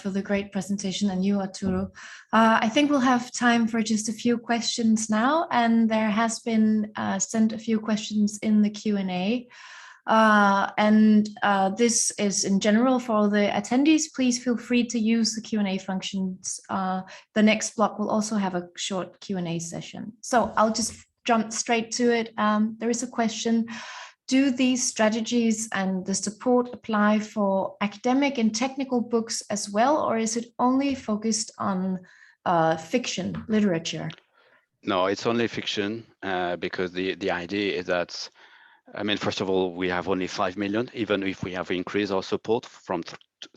for the great presentation, and you, Arturo. I think we'll have time for just a few questions now, and there has been sent a few questions in the Q&A. This is in general for the attendees. Please feel free to use the Q&A functions. The next block will also have a short Q&A session. So I'll just jump straight to it. There is a question. Do these strategies and the support apply for academic and technical books as well, or is it only focused on fiction, literature? No, it's only fiction, because the idea is that, I mean, first of all, we have only 5 million, even if we have increased our support from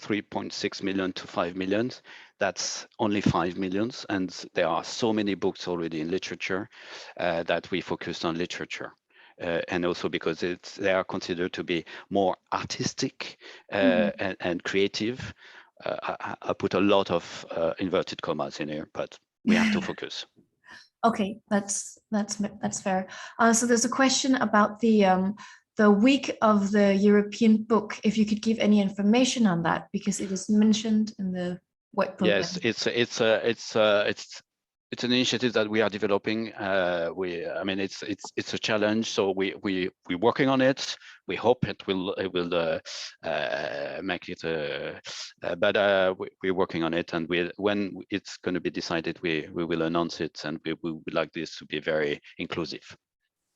3.6 million to 5 million, that's only 5 million. And there are so many books already in literature that we focused on literature. And also because they are considered to be more artistic and creative. I put a lot of inverted commas in here, but we have to focus. Okay, that's fair. So there's a question about the week of the European book. If you could give any information on that, because it is mentioned in the work program. Yes, it's an initiative that we are developing. I mean, it's a challenge, so we're working on it. We hope it will make it, but we're working on it, and when it's going to be decided, we will announce it, and we would like this to be very inclusive.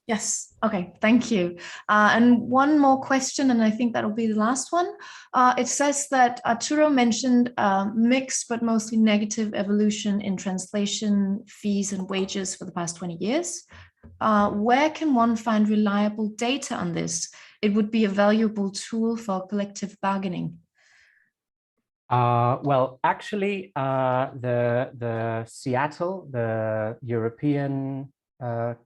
Yes. Okay. Thank you. And one more question, and I think that'll be the last one. It says that Arturo mentioned mixed but mostly negative evolution in translation fees and wages for the past 20 years. Where can one find reliable data on this? It would be a valuable tool for collective bargaining. Well, actually, the Seattle, the European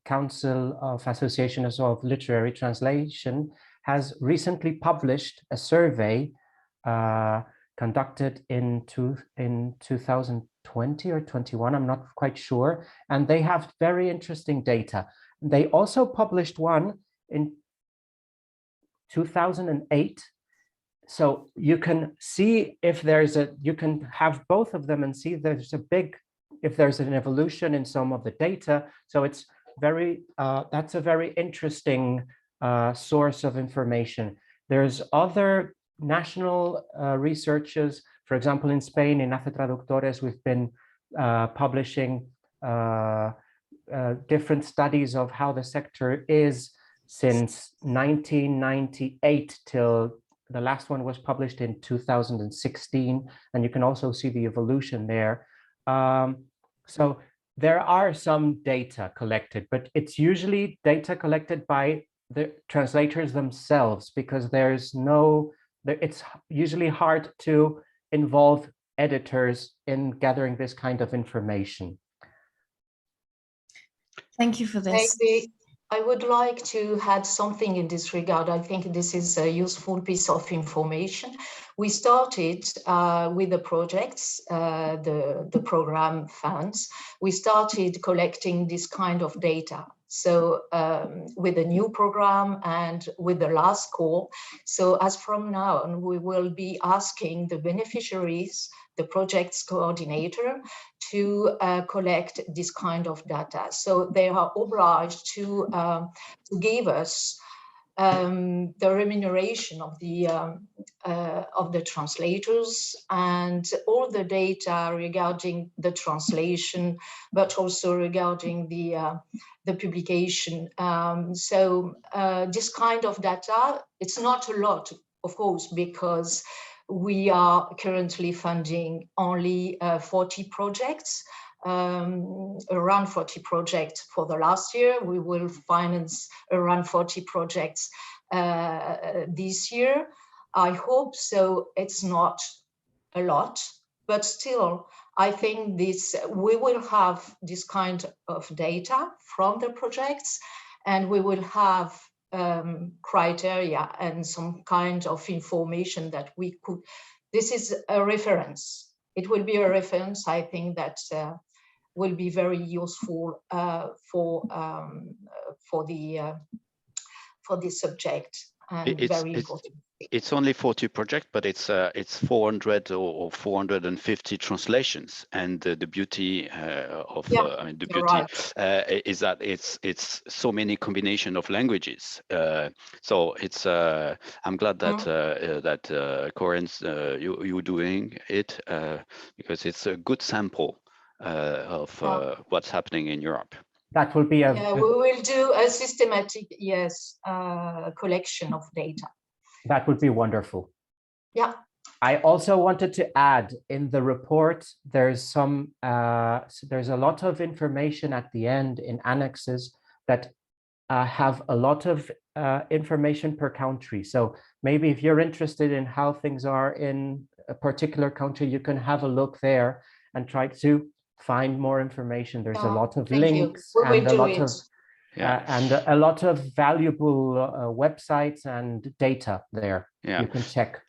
Council of Associations of Literary Translation, has recently published a survey conducted in 2020 or 21, I'm not quite sure. And they have very interesting data. They also published one in 2008. So you can see if you can have both of them and see if there's an evolution in some of the data. So it's that's a very interesting source of information. There's other national researchers, for example, in Spain, in Hace Traductores, we've been publishing different studies of how the sector is since 1998 till the last one was published in 2016, and you can also see the evolution there. So there are some data collected, but it's usually data collected by the translators themselves, because it's usually hard to involve editors in gathering this kind of information. Thank you for this. Maybe I would like to add something in this regard. I think this is a useful piece of information. We started with the projects, the program funds. We started collecting this kind of data. So with the new program and with the last call. So as from now on, we will be asking the beneficiaries, the project's coordinator, to collect this kind of data. So they are obliged to give us the remuneration of the translators and all the data regarding the translation, but also regarding the publication. So this kind of data, it's not a lot, of course, because we are currently funding only 40 projects, around 40 projects for the last year. We will finance around 40 projects this year. I hope so. It's not a lot, but still, I think we will have this kind of data from the projects, and we will have criteria and some kind of information that we could. This is a reference. It will be a reference. I think that will be very useful for the subject, and very important. It's only 40 projects, but it's 400 or 450 translations, and the beauty is that it's so many combination of languages. So it's I'm glad that Corinne's you doing it because it's a good sample of what's happening in Europe. That will be we will do a systematic collection of data. That would be wonderful. Yeah. I also wanted to add, in the report, there's a lot of information at the end in annexes that have a lot of information per country. So maybe if you're interested in how things are in a particular country, you can have a look there and try to find more information. There's a lot of links and a lot of valuable websites and data there. Yeah, you can check.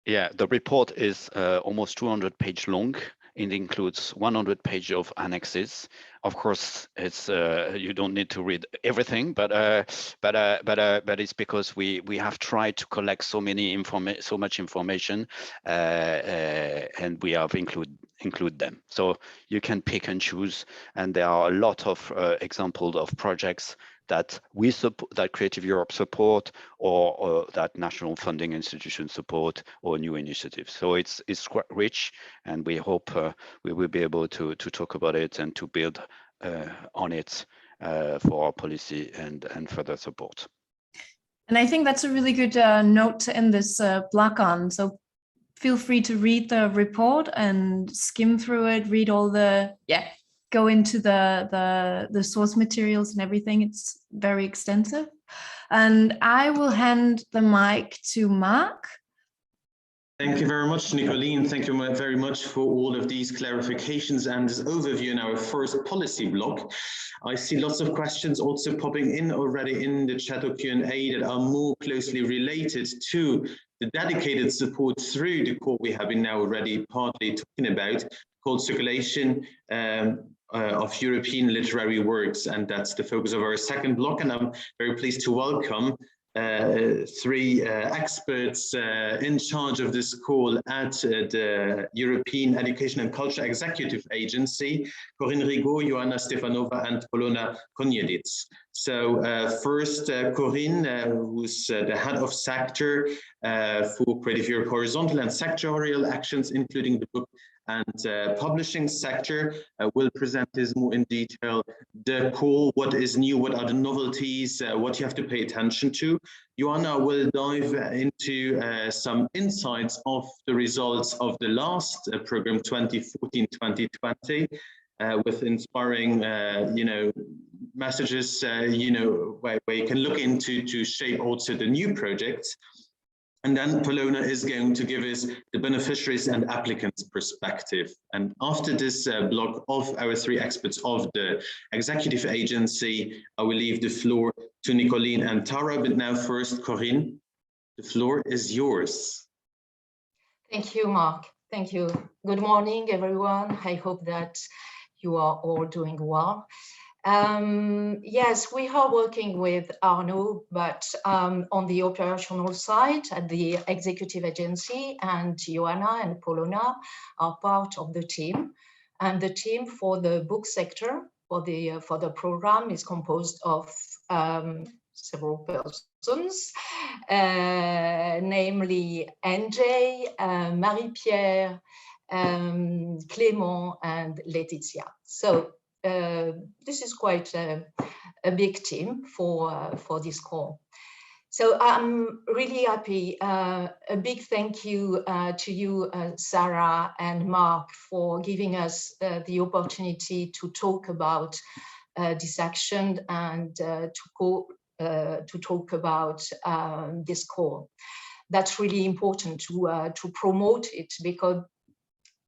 Yeah, the report is almost 200-page long. It includes 100 pages of annexes. Of course, it's you don't need to read everything, but it's because we have tried to collect so much information, and we have include them. So you can pick and choose, and there are a lot of examples of projects that we support, that Creative Europe support, or that national funding institutions support, or new initiatives. So it's quite rich, and we hope we will be able to talk about it and to build on it for our policy and further support. And I think that's a really good note to end this block on. So feel free to read the report and skim through it, read all the, go into the source materials and everything. It's very extensive. And I will hand the mic to Mark. Thank you very much, Nicoline. Thank you very much for all of these clarifications and this overview in our first policy block. I see lots of questions also popping in already in the chat or Q&A that are more closely related to the dedicated support through the call we have been now already partly talking about, called circulation of European literary works. And that's the focus of our second block. And I'm very pleased to welcome three experts in charge of this call at the European Education and Culture Executive Agency, Corinne Rigaud, Joanna Stefanova, and Polona Koniedic. So first, Corinne, who's the head of sector for Creative Europe Horizontal and Sectorial Actions, including the book and publishing sector, will present this more in detail, the call, what is new, what are the novelties, what you have to pay attention to. Joanna will dive into some insights of the results of the last program, 2014-2020, with inspiring, messages, where you can look into to shape also the new projects. And then Polona is going to give us the beneficiaries and applicants perspective. And after this block of our three experts of the executive agency, I will leave the floor to Nicoline and Tara. But now first, Corinne, the floor is yours. Thank you, Mark. Thank you. Good morning, everyone. I hope that you are all doing well. Yes, we are working with Arnaud, but on the operational side at the executive agency, and Joanna and Polona are part of the team. And the team for the book sector for the program is composed of several persons, namely NJ, Marie-Pierre, Clément, and Laetitia. So this is quite a big team for this call. So I'm really happy. A big thank you to you, Sarah and Mark, for giving us the opportunity to talk about this action and to talk about this call. That's really important to promote it, because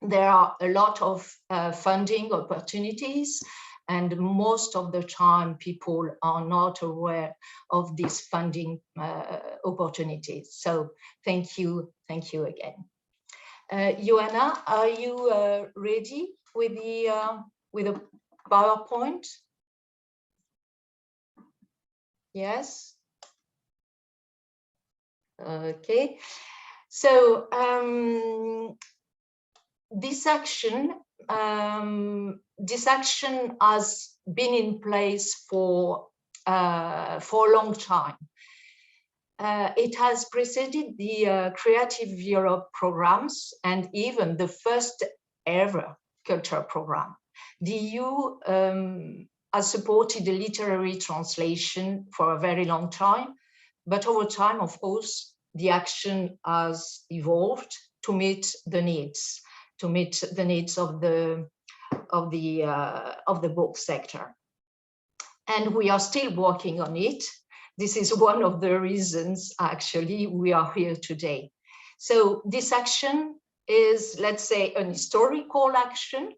there are a lot of funding opportunities, and most of the time people are not aware of these funding opportunities. So thank you again. Joanna, are you ready with the PowerPoint? Yes. Okay. So this action has been in place for a long time. It has preceded the Creative Europe programs and even the first ever culture program. The EU has supported the literary translation for a very long time, but over time, of course, the action has evolved to meet the needs. Of the book sector, and we are still working on it. This is one of the reasons actually we are here today. So this action is, let's say, an historical action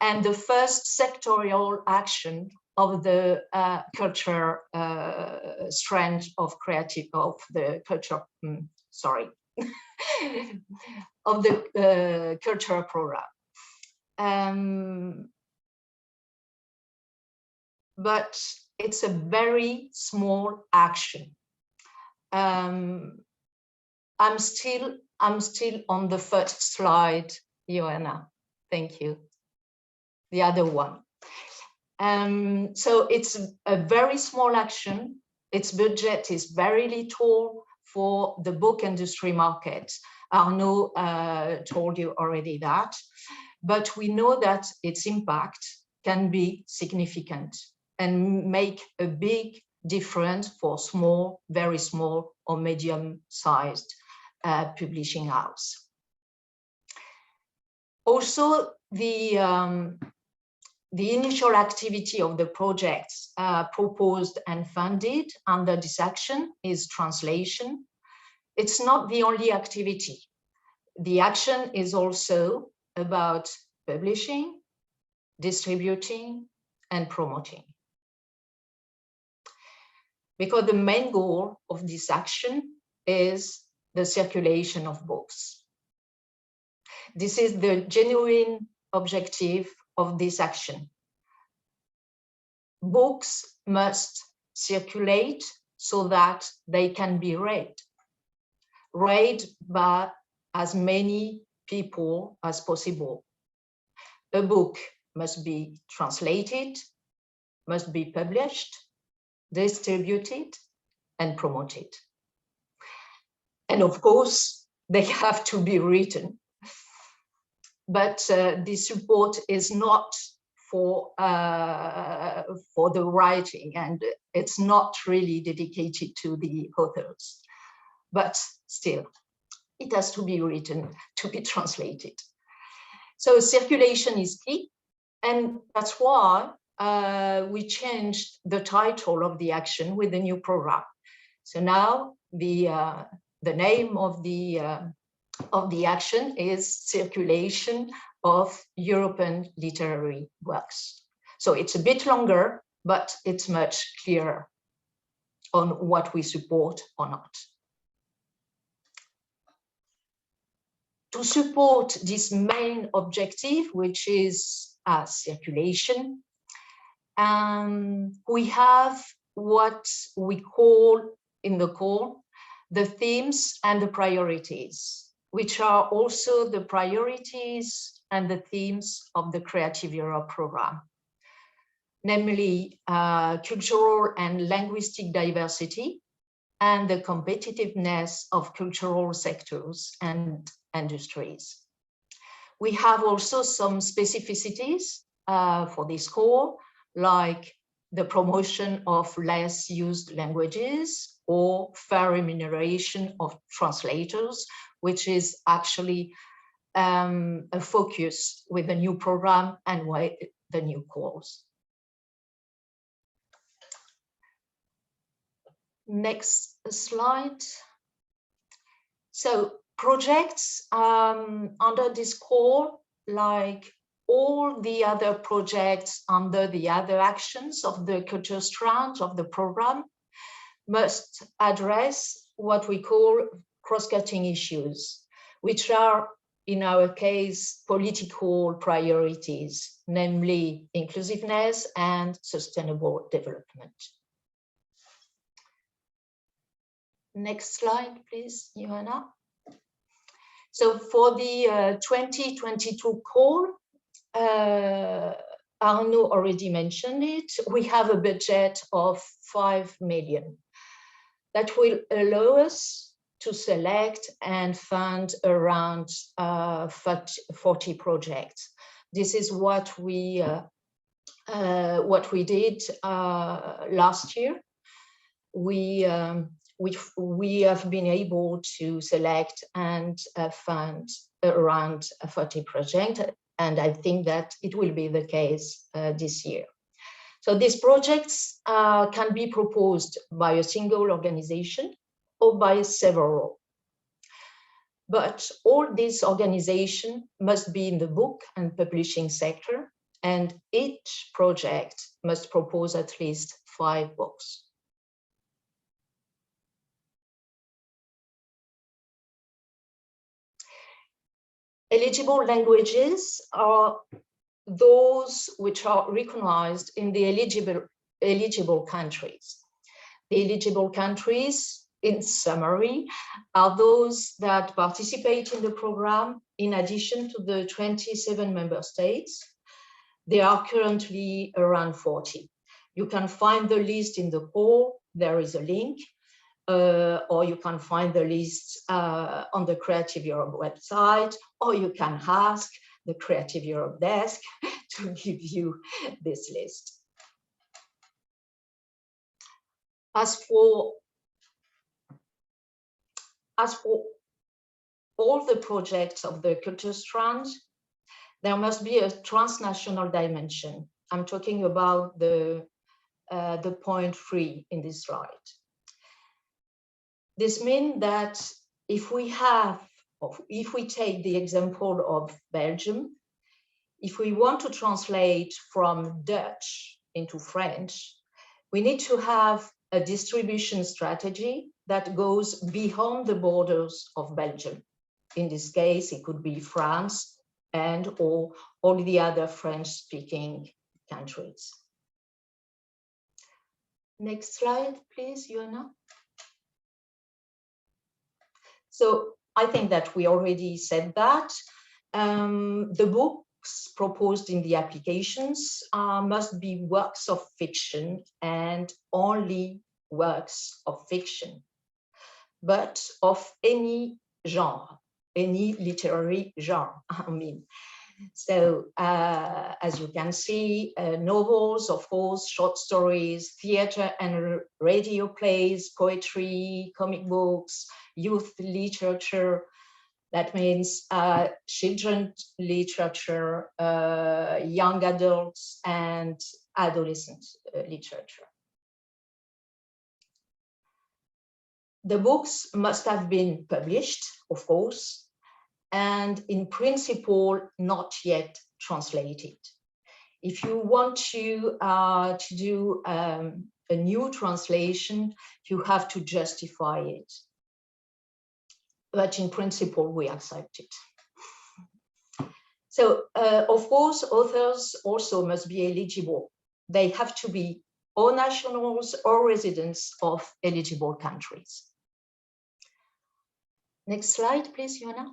and the first sectorial action of the culture strand of the culture. Of the cultural program. But it's a very small action. I'm still on the first slide, Joanna. Thank you. The other one. So it's a very small action. Its budget is very little for the book industry market. Arnaud told you already that, but we know that its impact can be significant and make a big difference for small, very small or medium-sized publishing house. Also, the initial activity of the projects proposed and funded under this action is translation. It's not the only activity. The action is also about publishing, distributing, and promoting. Because the main goal of this action is the circulation of books. This is the genuine objective of this action. Books must circulate so that they can be read by as many people as possible. A book must be translated, must be published, distributed, and promoted. And of course, they have to be written. But this support is not for the writing, and it's not really dedicated to the authors. But still, it has to be written, to be translated. So circulation is key, and that's why we changed the title of the action with the new program. So now the name of the action is Circulation of European Literary Works. So it's a bit longer, but it's much clearer on what we support or not. To support this main objective, which is circulation, we have what we call in the call the themes and the priorities, which are also the priorities and the themes of the Creative Europe program, namely cultural and linguistic diversity and the competitiveness of cultural sectors and industries. We have also some specificities for this core, like the promotion of less used languages or fair remuneration of translators, which is actually a focus with the new program and the new course. Next slide. So projects under this core, like all the other projects under the other actions of the culture strand of the program, must address what we call cross-cutting issues, which are, in our case, political priorities, namely inclusiveness and sustainable development. Next slide, please, Johanna. So for the 2022 call, Arnaud already mentioned it, we have a budget of 5 million. That will allow us to select and fund around 40 projects. This is what we did last year. We have been able to select and fund around 40 projects, and I think that it will be the case this year. So these projects can be proposed by a single organization or by several. But all these organizations must be in the book and publishing sector, and each project must propose at least 5 books. Eligible languages are those which are recognized in the eligible countries. The eligible countries, in summary, are those that participate in the program in addition to the 27 member states. There are currently around 40. You can find the list in the call, there is a link, or you can find the list on the Creative Europe website, or you can ask the Creative Europe desk to give you this list. As for all the projects of the culture strand, there must be a transnational dimension. I'm talking about the point 3 in this slide. This means that if we take the example of Belgium, if we want to translate from Dutch into French, we need to have a distribution strategy that goes beyond the borders of Belgium. In this case, it could be France and or all the other French-speaking countries. Next slide, please, Joanna. So I think that we already said that. The books proposed in the applications must be works of fiction and only works of fiction, but of any genre, any literary genre, I mean. So as you can see, novels, of course, short stories, theater and radio plays, poetry, comic books, youth literature. That means children's literature, young adults, and adolescent literature. The books must have been published, of course, and in principle, not yet translated. If you want to do a new translation, you have to justify it. But in principle, we accept it. So, of course, authors also must be eligible. They have to be or nationals or residents of eligible countries. Next slide, please, Joanna.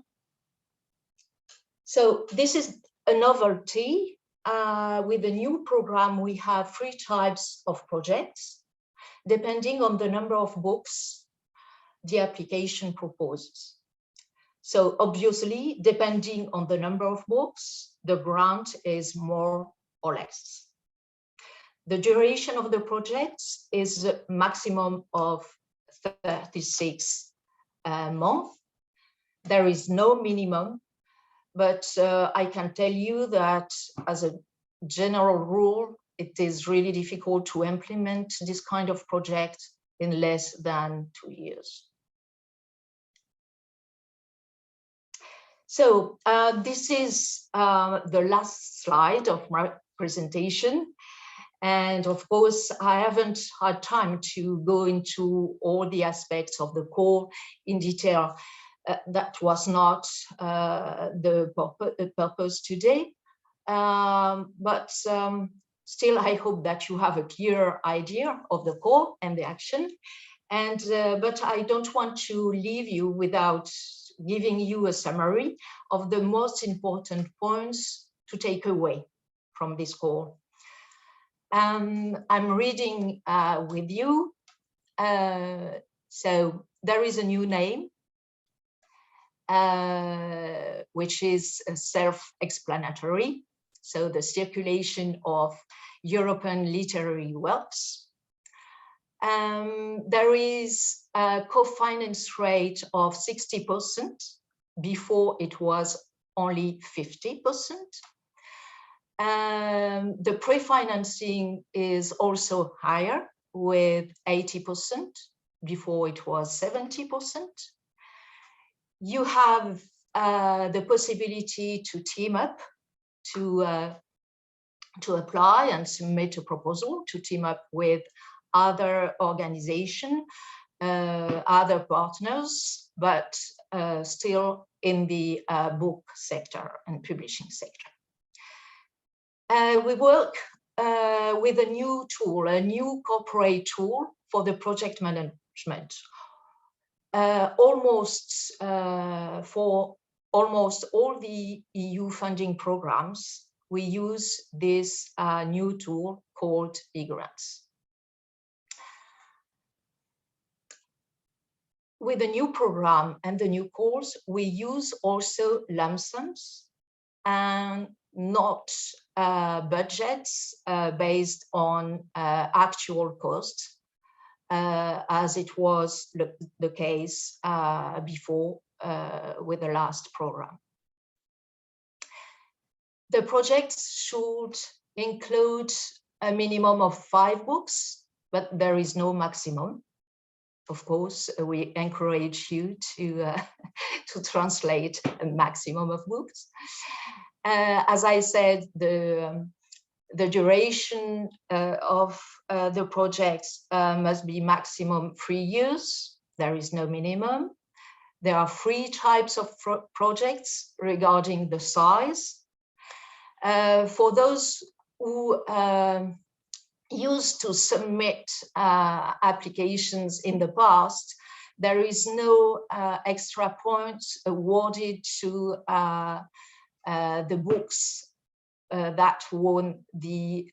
So this is a novelty. With the new program, we have 3 types of projects, depending on the number of books the application proposes. So obviously, depending on the number of books, the grant is more or less. The duration of the projects is a maximum of 36 months. There is no minimum, but I can tell you that as a general rule, it is really difficult to implement this kind of project in less than 2 years. So this is the last slide of my presentation. And of course, I haven't had time to go into all the aspects of the core in detail. That was not the purpose today. But still, I hope that you have a clear idea of the core and the action. And but I don't want to leave you without giving you a summary of the most important points to take away from this core. I'm reading with you. So there is a new name, which is self-explanatory. So the circulation of European literary works. There is a co-finance rate of 60%. Before it was only 50%. The pre-financing is also higher with 80%. Before it was 70%. You have the possibility to team up, to apply and submit a proposal, to team up with other organizations, other partners, but still in the book sector and publishing sector. We work with a new tool, a new corporate tool for the project management. For almost all the EU funding programs, we use this new tool called eGrants. With the new program and the new calls, we use also lump sums and not budgets based on actual costs, as it was the case before with the last program. The projects should include a minimum of 5 books, but there is no maximum. Of course, we encourage you to translate a maximum of books. As I said, the duration of the projects must be maximum 3 years. there is no minimum. There are 3 types of projects regarding the size. For those who used to submit applications in the past, there is no extra points awarded to the books that won the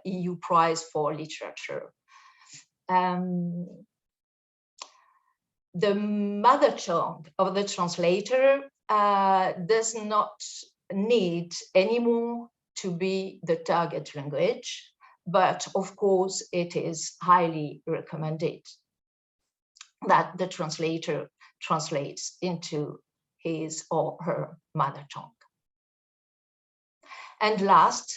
EU Prize for Literature. The mother tongue of the translator does not need anymore to be the target language, but of course it is highly recommended that the translator translates into his or her mother tongue. And last,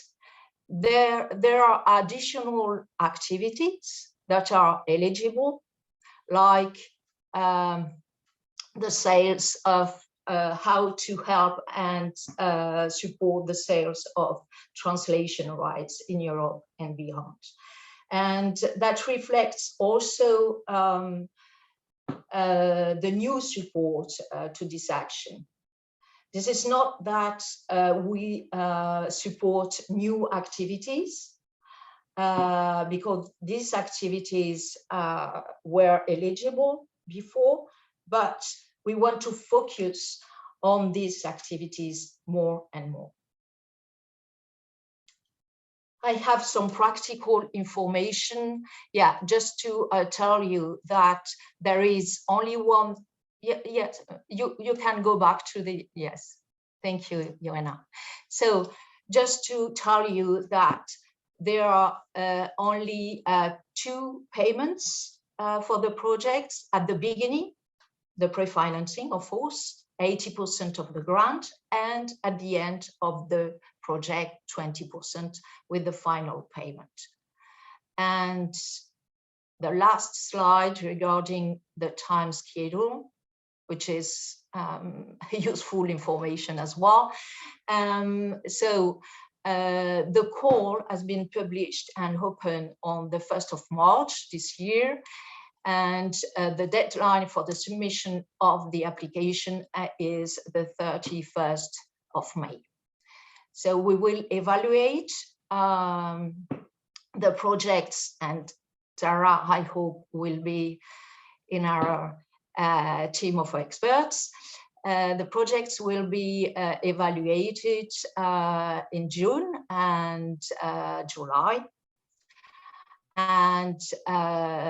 there are additional activities that are eligible, like the sales of how to help and support the sales of translation rights in Europe and beyond. And that reflects also the new support to this action. This is not that we support new activities, because these activities were eligible before, but we want to focus on these activities more and more. I have some practical information. Yeah, just to tell you that there is only one. Yes, you can go back to the, yes. Thank you, Joanna. So just to tell you that there are only 2 payments for the projects at the beginning, the pre-financing, of course, 80% of the grant, and at the end of the project, 20% with the final payment. And the last slide regarding the time schedule, which is useful information as well. So the call has been published and open on the 1st of March this year. And the deadline for the submission of the application is the 31st of May. So we will evaluate the projects, and Tara, I hope, will be in our team of experts. The projects will be evaluated in June and July. And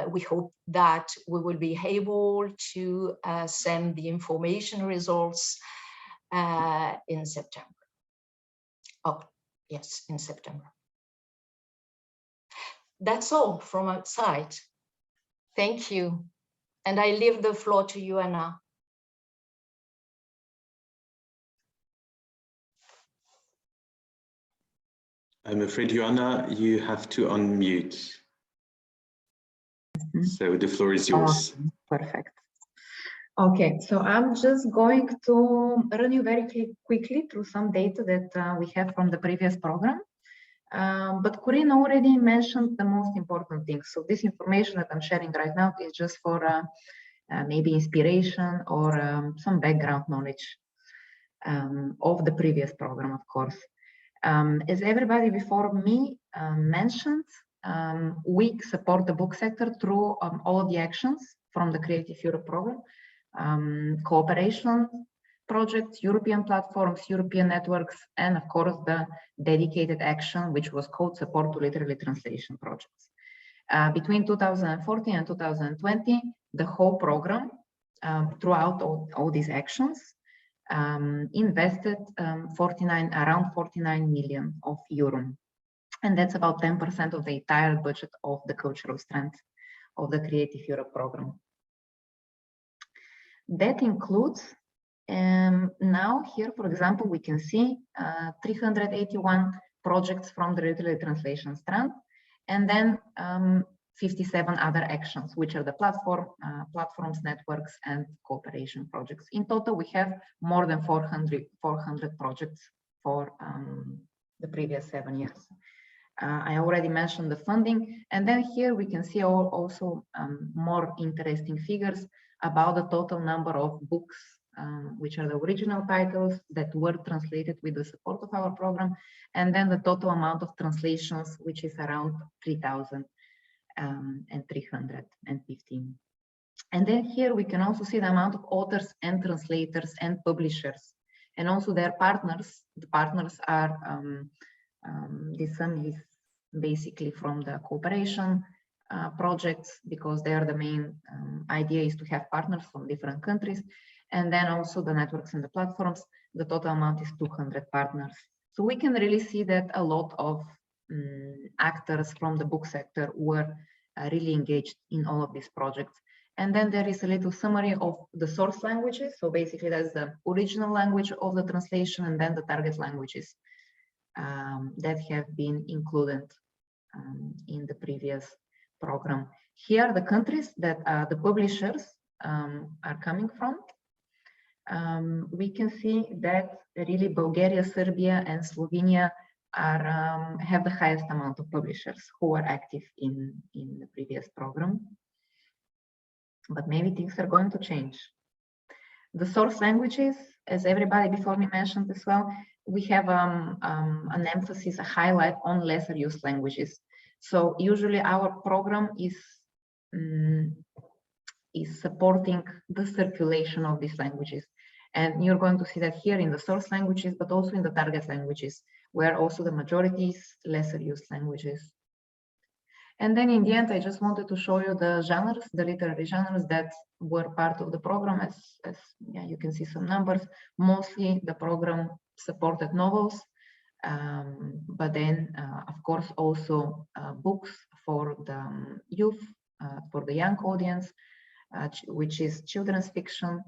we hope that we will be able to send the information results in September. Oh, yes, in September. That's all from outside. Thank you. And I leave the floor to you, Anna. I'm afraid, Joanna, you have to unmute. So the floor is yours. Oh, perfect. Okay, so I'm just going to run you very quickly through some data that we have from the previous program. But Corinne already mentioned the most important things. So this information that I'm sharing right now is just for maybe inspiration or some background knowledge of the previous program, of course. As everybody before me mentioned, we support the book sector through all of the actions from the Creative Europe program, cooperation projects, European platforms, European networks, and of course the dedicated action, which was called Support to Literary Translation Projects. Between 2014 and 2020, the whole program, throughout all these actions, invested around 49 million euro. And that's about 10% of the entire budget of the cultural strength of the Creative Europe program. That includes, now here, for example, we can see 381 projects from the literary translation strand, and then 57 other actions, which are the platforms, networks, and cooperation projects. In total, we have more than 400 projects for the previous 7 years. I already mentioned the funding, and then here we can see also more interesting figures about the total number of books, which are the original titles that were translated with the support of our program, and then the total amount of translations, which is around 3,315. And then here we can also see the amount of authors and translators and publishers, and also their partners. The partners are, this sum is basically from the cooperation projects, because they are the main idea is to have partners from different countries. And then also the networks and the platforms, the total amount is 200 partners. So we can really see that a lot of actors from the book sector were really engaged in all of these projects. And then there is a little summary of the source languages. So basically that's the original language of the translation, and then the target languages that have been included in the previous program. Here are the countries that the publishers are coming from. We can see that really Bulgaria, Serbia, and Slovenia are have the highest amount of publishers who are active in the previous program. But maybe things are going to change. The source languages, as everybody before me mentioned as well, we have an emphasis, a highlight on lesser used languages. So usually our program is supporting the circulation of these languages. And you're going to see that here in the source languages, but also in the target languages, where also the majority is lesser used languages. And then in the end, I just wanted to show you the genres, the literary genres that were part of the program. As yeah, you can see some numbers. Mostly the program supported novels, but then of course also books for the youth, for the young audience, which is children's fiction.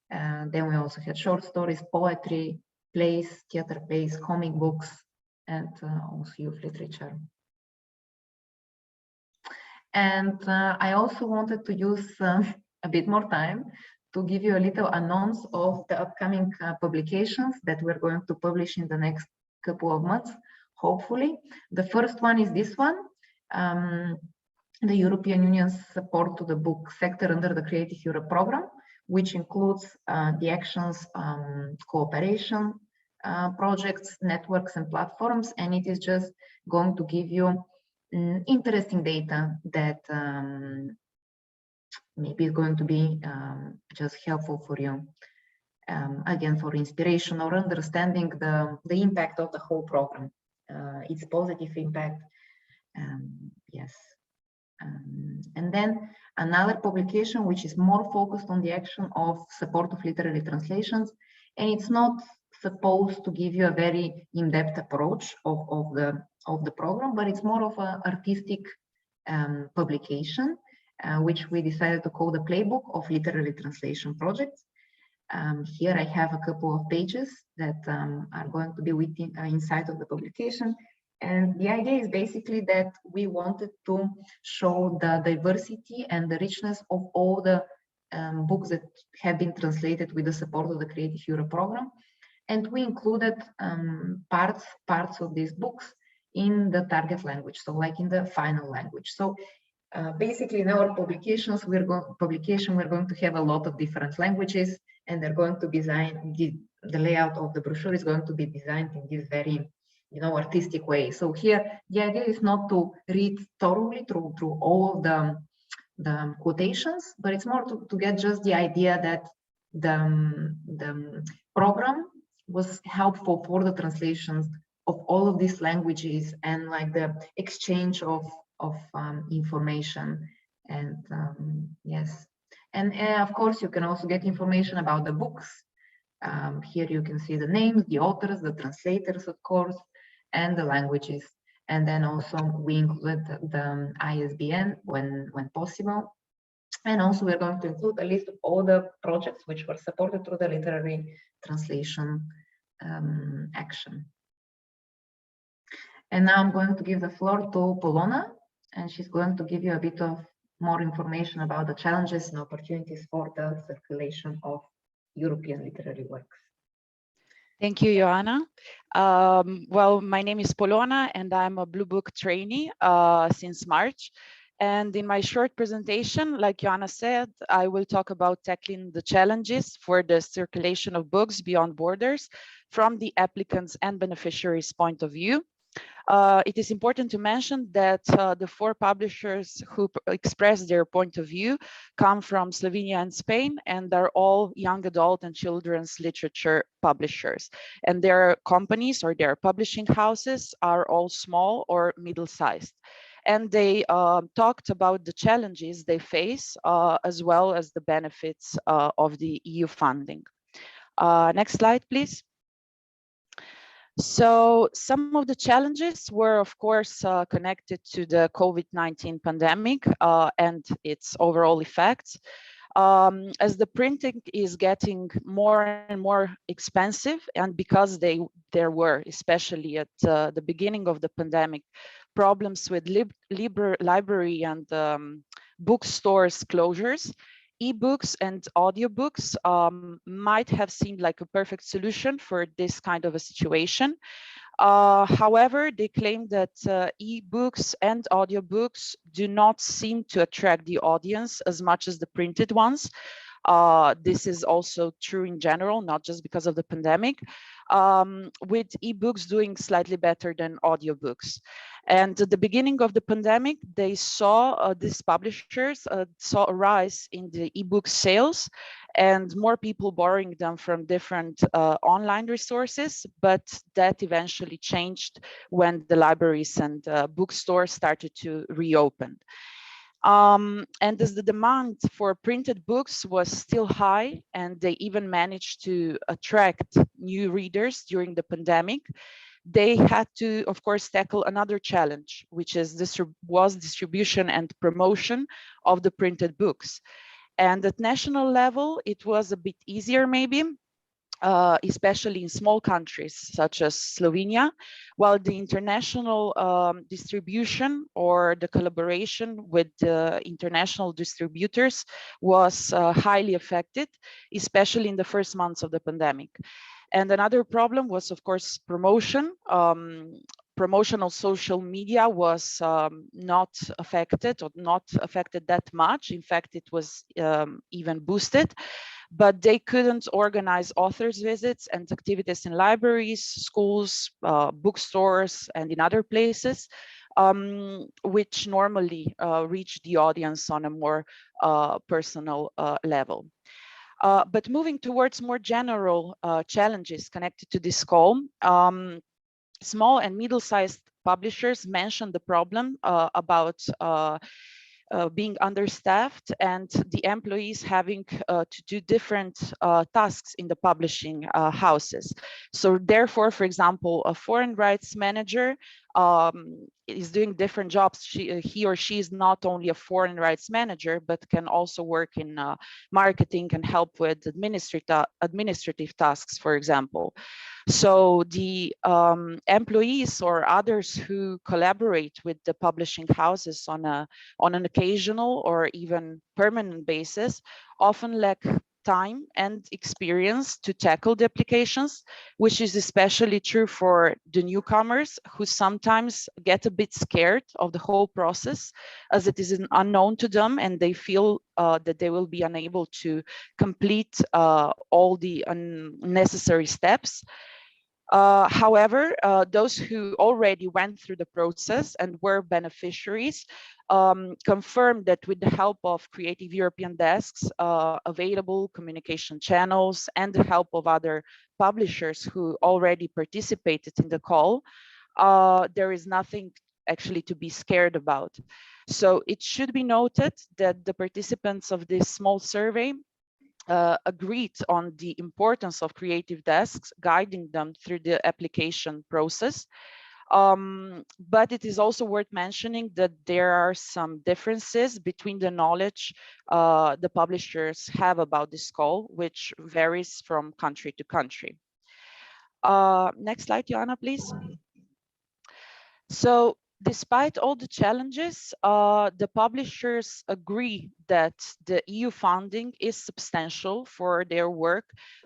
Then we also had short stories, poetry, plays, theater plays, comic books, and also youth literature. And I also wanted to use a bit more time to give you a little announce of the upcoming publications that we're going to publish in the next couple of months, hopefully. The first one is this one, the European Union's support to the book sector under the Creative Europe program, which includes the actions, cooperation projects, networks, and platforms. And it is just going to give you interesting data that maybe is going to be just helpful for you, again, for inspiration or understanding the impact of the whole program, its positive impact. Yes. And then another publication which is more focused on the action of support of literary translations, and it's not supposed to give you a very in-depth approach of the program, but it's more of an artistic publication, which we decided to call the Playbook of Literary Translation Projects. Here I have a couple of pages that are going to be within inside of the publication. And the idea is basically that we wanted to show the diversity and the richness of all the books that have been translated with the support of the Creative Europe program. And we included parts of these books in the target language, so like in the final language. So basically in our publications, we're going to have a lot of different languages, and they're going to design, the layout of the brochure is going to be designed in this very, you know, artistic way. So here, the idea is not to read thoroughly through all of the quotations, but it's more to get just the idea that the program was helpful for the translations of all of these languages and like the exchange of information. And yes, and of course you can also get information about the books. Here you can see the names, the authors, the translators, of course, and the languages. And then also we include the ISBN when possible. And also we're going to include a list of all the projects which were supported through the literary translation action. And now I'm going to give the floor to Polona, and she's going to give you a bit of more information about the challenges and opportunities for the circulation of European literary works. Thank you, Joanna. Well, my name is Polona, and I'm a Blue Book trainee since March. And in my short presentation, like Joanna said, I will talk about tackling the challenges for the circulation of books beyond borders from the applicants and beneficiaries' point of view. It is important to mention that the 4 publishers who express their point of view come from Slovenia and Spain, and are all young adult and children's literature publishers. And their companies or their publishing houses are all small or middle-sized. And they talked about the challenges they face, as well as the benefits of the EU funding. Next slide, please. So some of the challenges were, of course, connected to the COVID-19 pandemic and its overall effects. As the printing is getting more and more expensive, and because there were, especially at the beginning of the pandemic, problems with library and bookstores closures, ebooks and audiobooks might have seemed like a perfect solution for this kind of a situation. However, they claim that ebooks and audiobooks do not seem to attract the audience as much as the printed ones. This is also true in general, not just because of the pandemic, with ebooks doing slightly better than audiobooks. And at the beginning of the pandemic, they saw these publishers saw a rise in the ebook sales and more people borrowing them from different online resources, but that eventually changed when the libraries and bookstores started to reopen. And as the demand for printed books was still high, and they even managed to attract new readers during the pandemic, they had to, of course, tackle another challenge, which is distribution and promotion of the printed books. And at national level, it was a bit easier maybe, especially in small countries such as Slovenia, while the international distribution or the collaboration with the international distributors was highly affected, especially in the first months of the pandemic. And another problem was, of course, promotion. Promotional social media was not affected or not affected that much. In fact, it was even boosted, but they couldn't organize authors' visits and activities in libraries, schools, bookstores, and in other places, which normally reach the audience on a more personal level. But moving towards more general challenges connected to this call, small and middle-sized publishers mentioned the problem about being understaffed and the employees having to do different tasks in the publishing houses. So therefore, for example, a foreign rights manager is doing different jobs. He or she is not only a foreign rights manager, but can also work in marketing and help with administrative tasks, for example. So the employees or others who collaborate with the publishing houses on an occasional or even permanent basis often lack time and experience to tackle the applications, which is especially true for the newcomers who sometimes get a bit scared of the whole process as it is unknown to them and they feel that they will be unable to complete all the unnecessary steps. However, those who already went through the process and were beneficiaries confirmed that with the help of creative European desks, available communication channels, and the help of other publishers who already participated in the call, there is nothing actually to be scared about. So it should be noted that the participants of this small survey agreed on the importance of creative desks, guiding them through the application process. But it is also worth mentioning that there are some differences between the knowledge the publishers have about this call, which varies from country to country. Next slide, Joanna, please. So despite all the challenges, the publishers agree that the EU funding is substantial for their work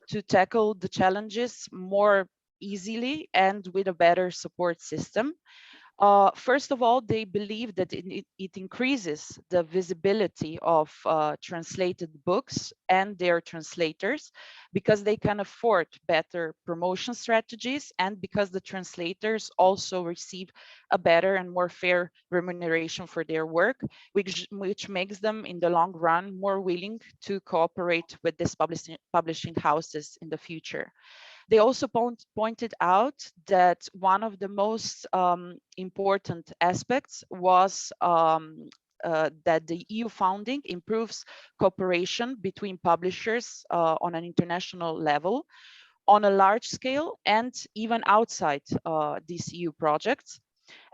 to tackle the challenges more easily and with a better support system. First of all, they believe that it increases the visibility of translated books and their translators, because they can afford better promotion strategies, and because the translators also receive a better and more fair remuneration for their work, which makes them in the long run more willing to cooperate with these publishing houses in the future. They also pointed out that one of the most important aspects was that the EU funding improves cooperation between publishers on an international level, on a large scale, and even outside these EU projects.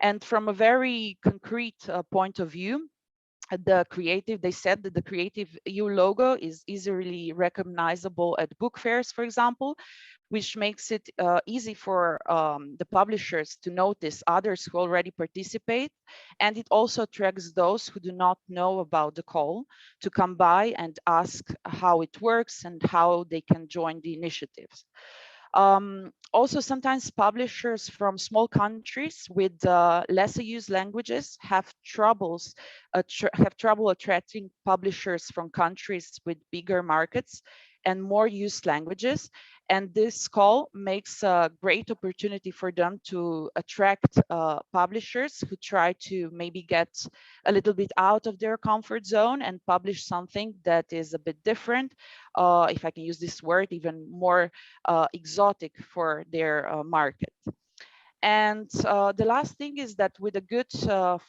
And from a very concrete point of view, they said that the creative EU logo is easily recognizable at book fairs, for example, which makes it easy for the publishers to notice others who already participate. And it also attracts those who do not know about the call to come by and ask how it works and how they can join the initiatives. Also, sometimes publishers from small countries with lesser used languages have trouble attracting publishers from countries with bigger markets and more used languages. And this call makes a great opportunity for them to attract publishers who try to maybe get a little bit out of their comfort zone and publish something that is a bit different, if I can use this word, even more exotic for their market. And the last thing is that with a good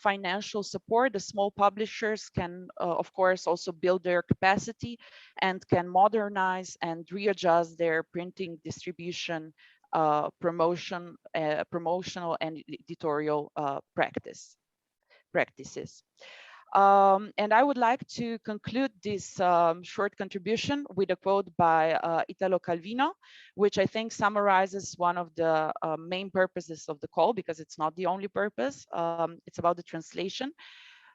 financial support, the small publishers can, of course, also build their capacity and can modernize and readjust their printing, distribution, promotional and editorial practices. And I would like to conclude this short contribution with a quote by Italo Calvino, which I think summarizes one of the main purposes of the call, because it's not the only purpose. It's about the translation.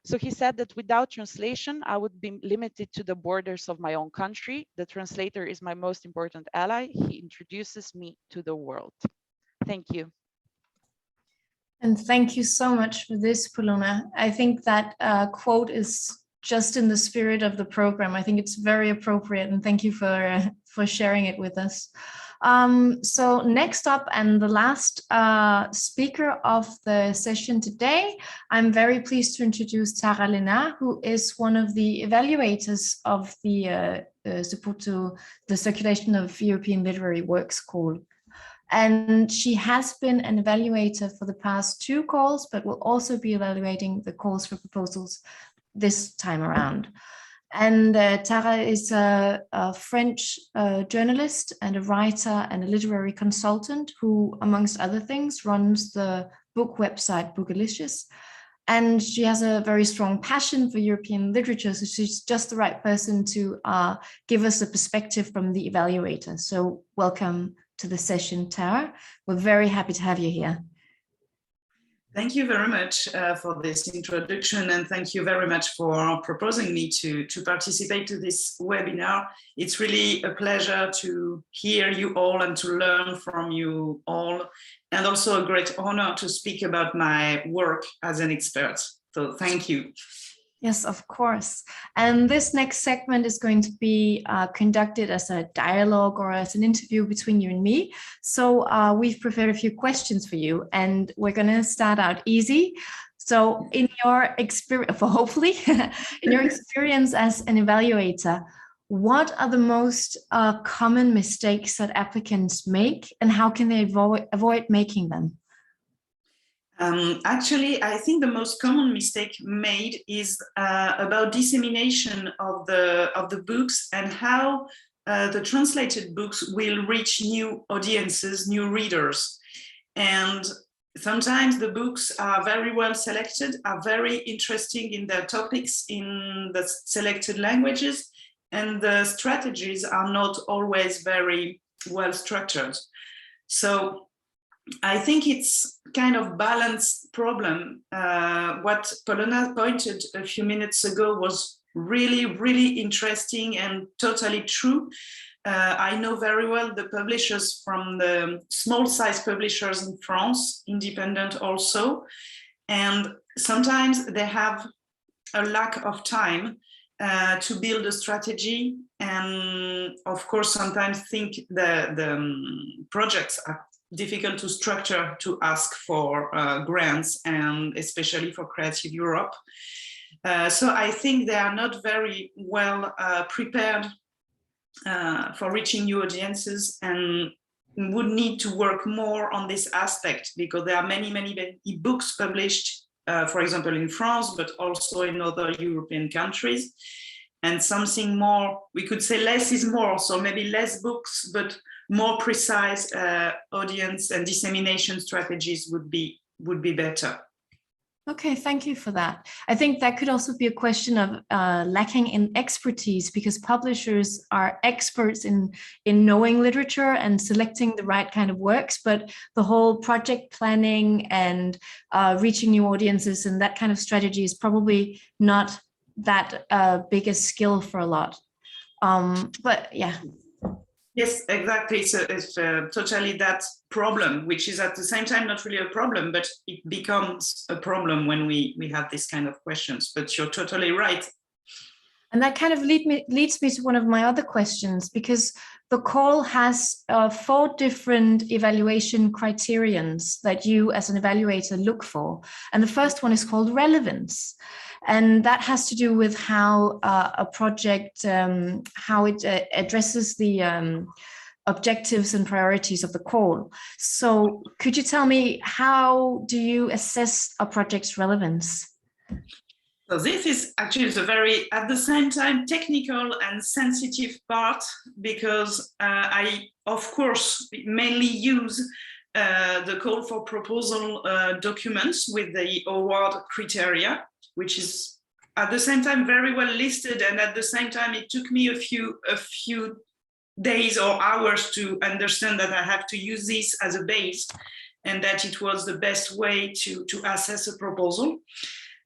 So he said that without translation, I would be limited to the borders of my own country. The translator is my most important ally. He introduces me to the world. Thank you. And thank you so much for this, Polona. I think that quote is just in the spirit of the program. I think it's very appropriate, and thank you for sharing it with us. So next up, and the last speaker of the session today, I'm very pleased to introduce Tara Lena, who is one of the evaluators of the support to the circulation of European literary works call. And she has been an evaluator for the past 2 calls, but will also be evaluating the calls for proposals this time around. And Tara is a French journalist and a writer and a literary consultant who, amongst other things, runs the book website Bookalicious. And she has a very strong passion for European literature, so she's just the right person to give us a perspective from the evaluator. So welcome to the session, Tara. We're very happy to have you here. Thank you very much for this introduction, and thank you very much for proposing me to participate to this webinar. It's really a pleasure to hear you all and to learn from you all, and also a great honor to speak about my work as an expert. So thank you. Yes, of course. And this next segment is going to be conducted as a dialogue or as an interview between you and me. So we've prepared a few questions for you, and we're going to start out easy. So in your experience, hopefully, in your experience as an evaluator, what are the most common mistakes that applicants make, and how can they avoid making them? Actually, I think the most common mistake made is about dissemination of the books and how the translated books will reach new audiences, new readers. And sometimes the books are very well selected, are very interesting in their topics in the selected languages, and the strategies are not always very well structured. So I think it's kind of balanced problem. What Polona pointed a few minutes ago was really, really interesting and totally true. I know very well the publishers from the small size publishers in France, independent also. and sometimes they have a lack of time to build a strategy, and of course sometimes think the projects are difficult to structure to ask for grants, and especially for Creative Europe. So I think they are not very well prepared for reaching new audiences, and would need to work more on this aspect, because there are many books published, for example, in France, but also in other European countries. And something more, we could say less is more, so maybe less books, but more precise audience and dissemination strategies would be better. Okay, thank you for that. I think that could also be a question of lacking in expertise, because publishers are experts in knowing literature and selecting the right kind of works, but the whole project planning and reaching new audiences and that kind of strategy is probably not that big a skill for a lot. But yeah. Yes, exactly. So it's totally that problem, which is at the same time not really a problem, but it becomes a problem when we have this kind of questions. But you're totally right. And that kind of leads me to one of my other questions, because the call has 4 different evaluation criterions that you as an evaluator look for. And the first one is called relevance. And that has to do with how a project, how it addresses the objectives and priorities of the call. So could you tell me, how do you assess a project's relevance? So this is actually the very, at the same time, technical and sensitive part, because I, of course, mainly use the call for proposal documents with the award criteria, which is at the same time very well listed, and at the same time it took me a few days or hours to understand that I have to use this as a base, and that it was the best way to assess a proposal.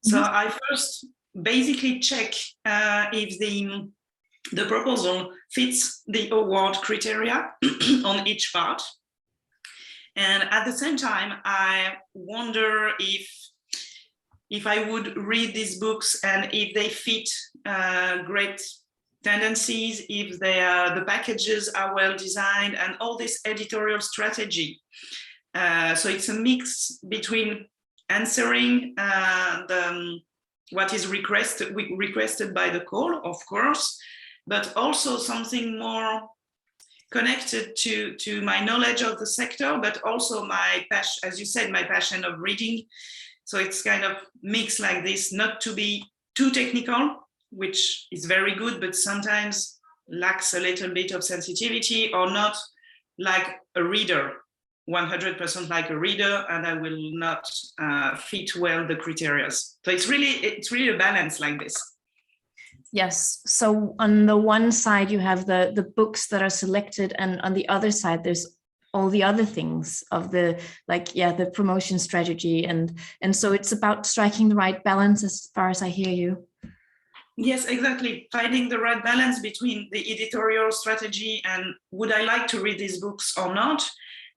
So I first basically check if the proposal fits the award criteria on each part. And at the same time, I wonder if I would read these books and if they fit great tendencies, if the packages are well designed, and all this editorial strategy. So it's a mix between answering what is requested by the call, of course, but also something more connected to my knowledge of the sector, but also my passion, as you said, my passion of reading. So it's kind of mixed like this, not to be too technical, which is very good, but sometimes lacks a little bit of sensitivity, or not like a reader, 100% like a reader, and I will not fit well the criteria. So it's really a balance like this. Yes. So on the one side, you have the books that are selected, and on the other side, there's all the other things of the promotion strategy, and so it's about striking the right balance, as far as I hear you. Yes, exactly. Finding the right balance between the editorial strategy and would I like to read these books or not,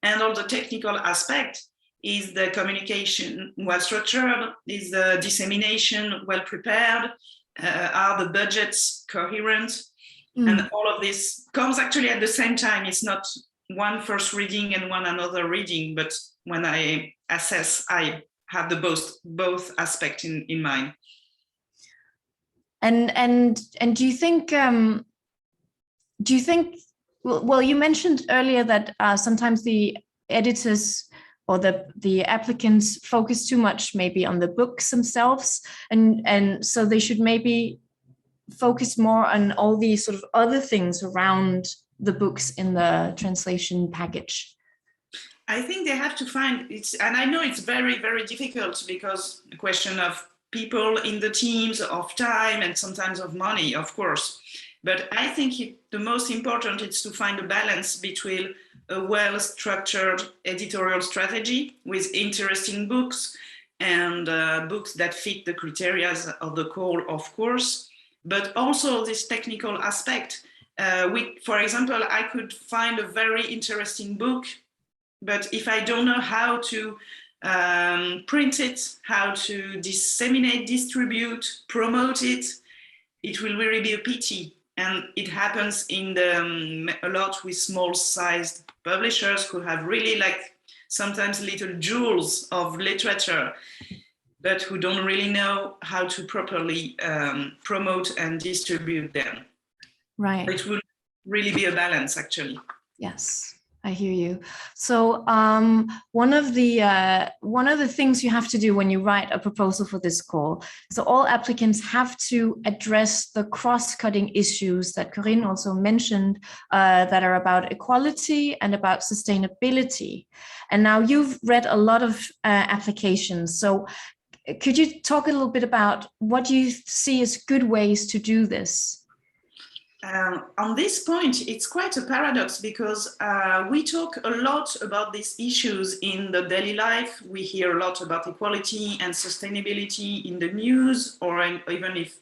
and all the technical aspect. Is the communication well structured? Is the dissemination well prepared? Are the budgets coherent? And all of this comes actually at the same time. It's not one first reading and one another reading, but when I assess, I have the both aspects in mind. And do you think well, you mentioned earlier that sometimes the editors or the applicants focus too much maybe on the books themselves, and so they should maybe focus more on all these sort of other things around the books in the translation package. I think they have to find it, and I know it's very, very difficult, because the question of people in the teams, of time, and sometimes of money, of course. But I think the most important is to find a balance between a well-structured editorial strategy with interesting books and books that fit the criteria of the call, of course, but also this technical aspect. For example, I could find a very interesting book, but if I don't know how to print it, how to disseminate, distribute, promote it, it will really be a pity. And it happens in a lot with small-sized publishers who have really like sometimes little jewels of literature, but who don't really know how to properly promote and distribute them. Right. It will really be a balance, actually. Yes, I hear you. So one of the things you have to do when you write a proposal for this call, so all applicants have to address the cross-cutting issues that Corinne also mentioned that are about equality and about sustainability. And now you've read a lot of applications. So could you talk a little bit about what you see as good ways to do this? On this point, it's quite a paradox because we talk a lot about these issues in the daily life. We hear a lot about equality and sustainability in the news, or even if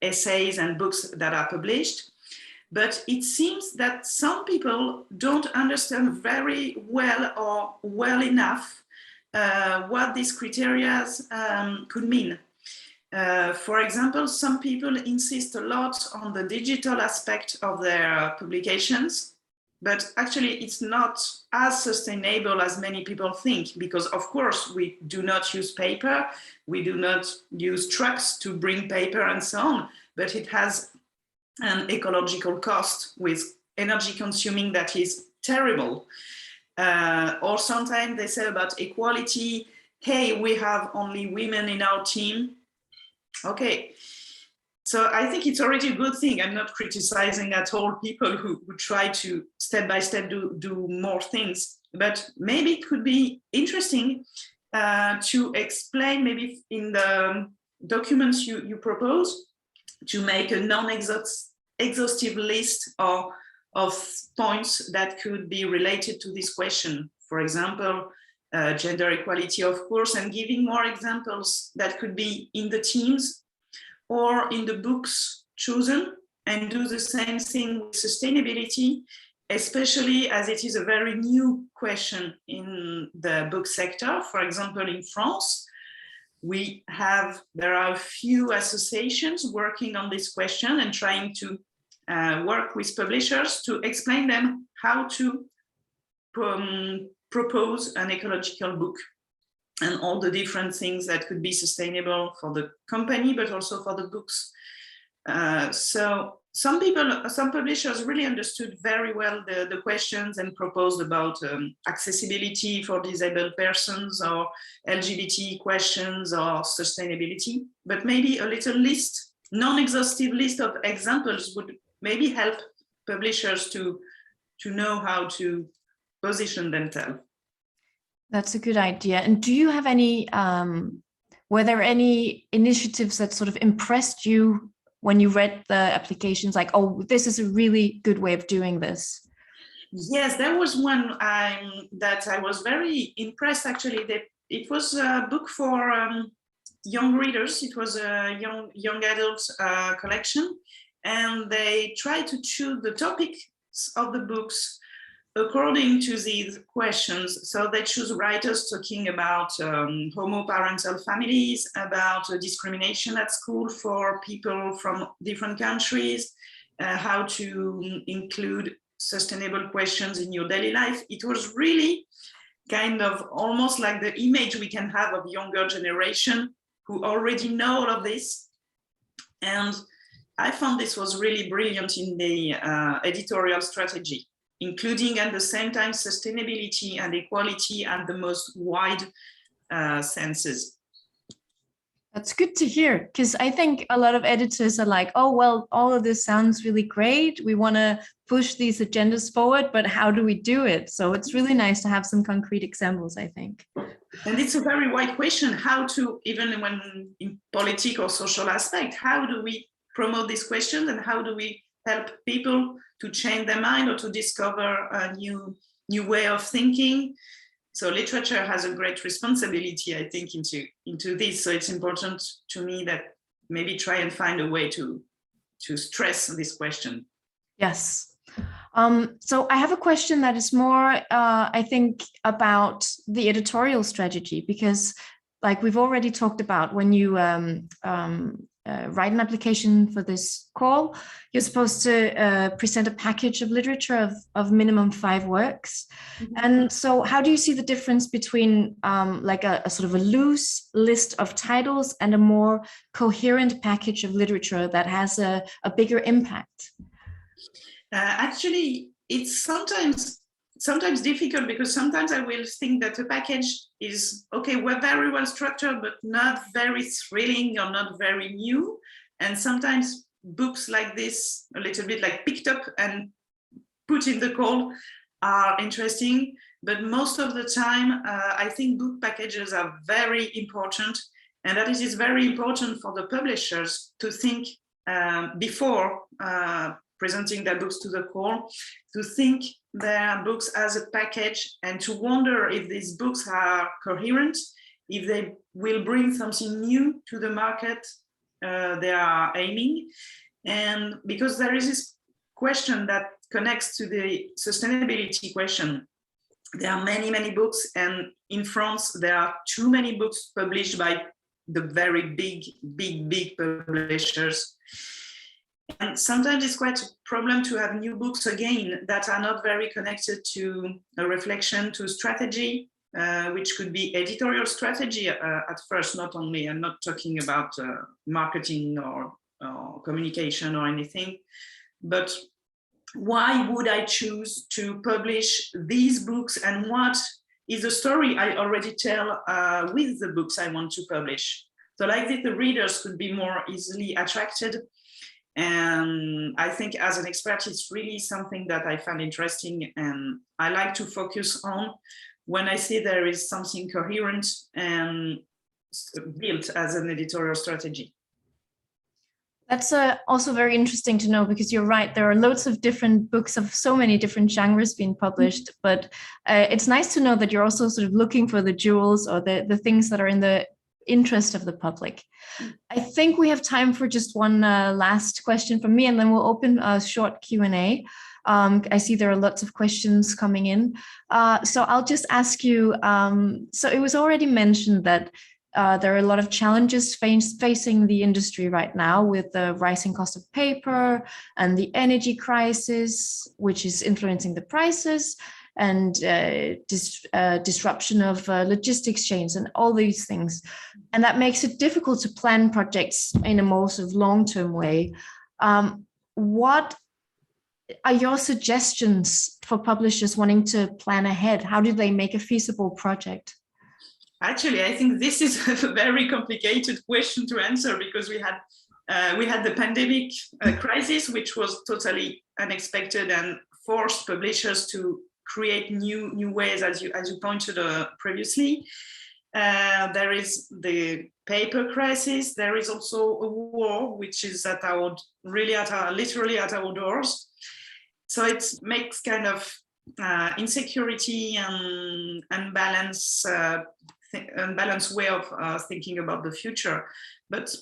essays and books that are published. But it seems that some people don't understand very well or well enough what these criteria could mean. For example, some people insist a lot on the digital aspect of their publications, but actually it's not as sustainable as many people think, because of course we do not use paper, we do not use trucks to bring paper and so on, but it has an ecological cost with energy consuming that is terrible. Or sometimes they say about equality, hey, we have only women in our team. Okay, so I think it's already a good thing. I'm not criticizing at all people who try to step by step do more things, but maybe it could be interesting to explain, maybe in the documents you propose, to make a non-exhaustive list of points that could be related to this question. For example, gender equality, of course, and giving more examples that could be in the teams or in the books chosen, and do the same thing with sustainability, especially as it is a very new question in the book sector. For example, in France, there are a few associations working on this question and trying to work with publishers to explain them how to propose an ecological book and all the different things that could be sustainable for the company, but also for the books. So some publishers really understood very well the questions and proposed about accessibility for disabled persons, or LGBT questions, or sustainability, but maybe a little list, non-exhaustive list of examples would maybe help publishers to know how to position themselves. That's a good idea. And do you have any, were there any initiatives that sort of impressed you when you read the applications, like, oh, this is a really good way of doing this? Yes, there was one that I was very impressed, actually. It was a book for young readers. It was a young adult collection, and they tried to choose the topics of the books according to these questions. So they choose writers talking about homoparental families, about discrimination at school for people from different countries, how to include sustainable questions in your daily life. It was really kind of almost like the image we can have of younger generation who already know all of this. And I found this was really brilliant in the editorial strategy, including at the same time sustainability and equality and the most wide senses. That's good to hear, because I think a lot of editors are like, oh, well, all of this sounds really great. We want to push these agendas forward, but how do we do it? So it's really nice to have some concrete examples, I think. And it's a very wide question, how to, even when in political or social aspect, how do we promote this question, and how do we help people to change their mind or to discover a new way of thinking? So literature has a great responsibility, I think, into this. So it's important to me that maybe try and find a way to stress this question. Yes. So I have a question that is more, I think, about the editorial strategy, because like we've already talked about, when you write an application for this call, you're supposed to present a package of literature of minimum 5 works. Mm-hmm. And so how do you see the difference between like a sort of a loose list of titles and a more coherent package of literature that has a bigger impact? Actually, it's sometimes difficult, because sometimes I will think that a package is, okay, we're very well structured, but not very thrilling or not very new. And sometimes books like this, a little bit like picked up and put in the call, are interesting. But most of the time, I think book packages are very important. And that it is very important for the publishers to think before presenting their books to the call, to think their books as a package and to wonder if these books are coherent, if they will bring something new to the market they are aiming. And because there is this question that connects to the sustainability question. There are many, many books, and in France, there are too many books published by the very big publishers. And sometimes it's quite a problem to have new books again that are not very connected to a reflection, to strategy, which could be editorial strategy at first, not only. I'm not talking about marketing or communication or anything, but why would I choose to publish these books, and what is the story I already tell with the books I want to publish? So like this, the readers could be more easily attracted. And I think as an expert, it's really something that I find interesting and I like to focus on when I see there is something coherent and built as an editorial strategy. That's also very interesting to know, because you're right, there are loads of different books of so many different genres being published, but it's nice to know that you're also sort of looking for the jewels or the things that are in the interest of the public. I think we have time for just one last question from me, and then we'll open a short Q&A. I see there are lots of questions coming in. So I'll just ask you, so it was already mentioned that there are a lot of challenges facing the industry right now, with the rising cost of paper and the energy crisis, which is influencing the prices, and disruption of logistics chains and all these things. And that makes it difficult to plan projects in a more sort of long-term way. What are your suggestions for publishers wanting to plan ahead? How do they make a feasible project? Actually, I think this is a very complicated question to answer, because we had the pandemic crisis, which was totally unexpected and forced publishers to create new ways, as you pointed previously. There is the paper crisis. There is also a war, which is literally at our doors. So it makes kind of insecurity and unbalanced way of thinking about the future. But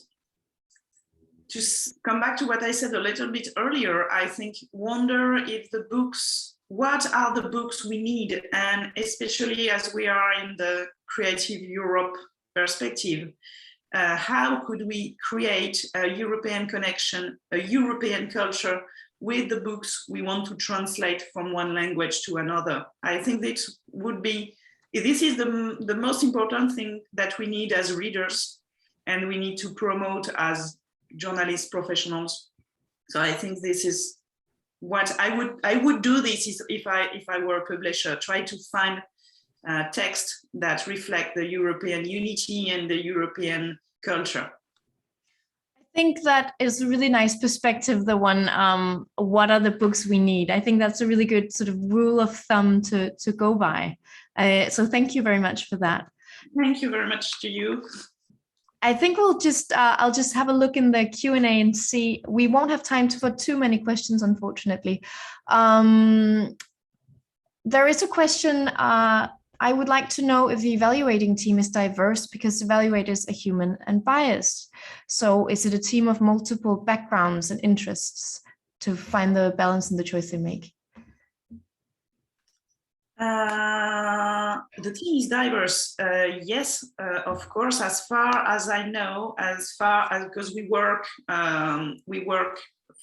to come back to what I said a little bit earlier, I think wonder if what are the books we need, and especially as we are in the Creative Europe perspective, how could we create a European connection, a European culture with the books we want to translate from one language to another? I think this is the most important thing that we need as readers, and we need to promote as journalist professionals. So I think this is what I would do. This is if I were a publisher, try to find text that reflect the European unity and the European culture. I think that is a really nice perspective, the one, what are the books we need? I think that's a really good sort of rule of thumb to go by. So thank you very much for that. Thank you very much to you. I think we'll just, I'll just have a look in the Q&A and see. We won't have time for too many questions, unfortunately. There is a question. I would like to know if the evaluating team is diverse, because evaluators are human and biased. So is it a team of multiple backgrounds and interests to find the balance in the choice they make? The team is diverse. Yes, of course, as far as I know, because we work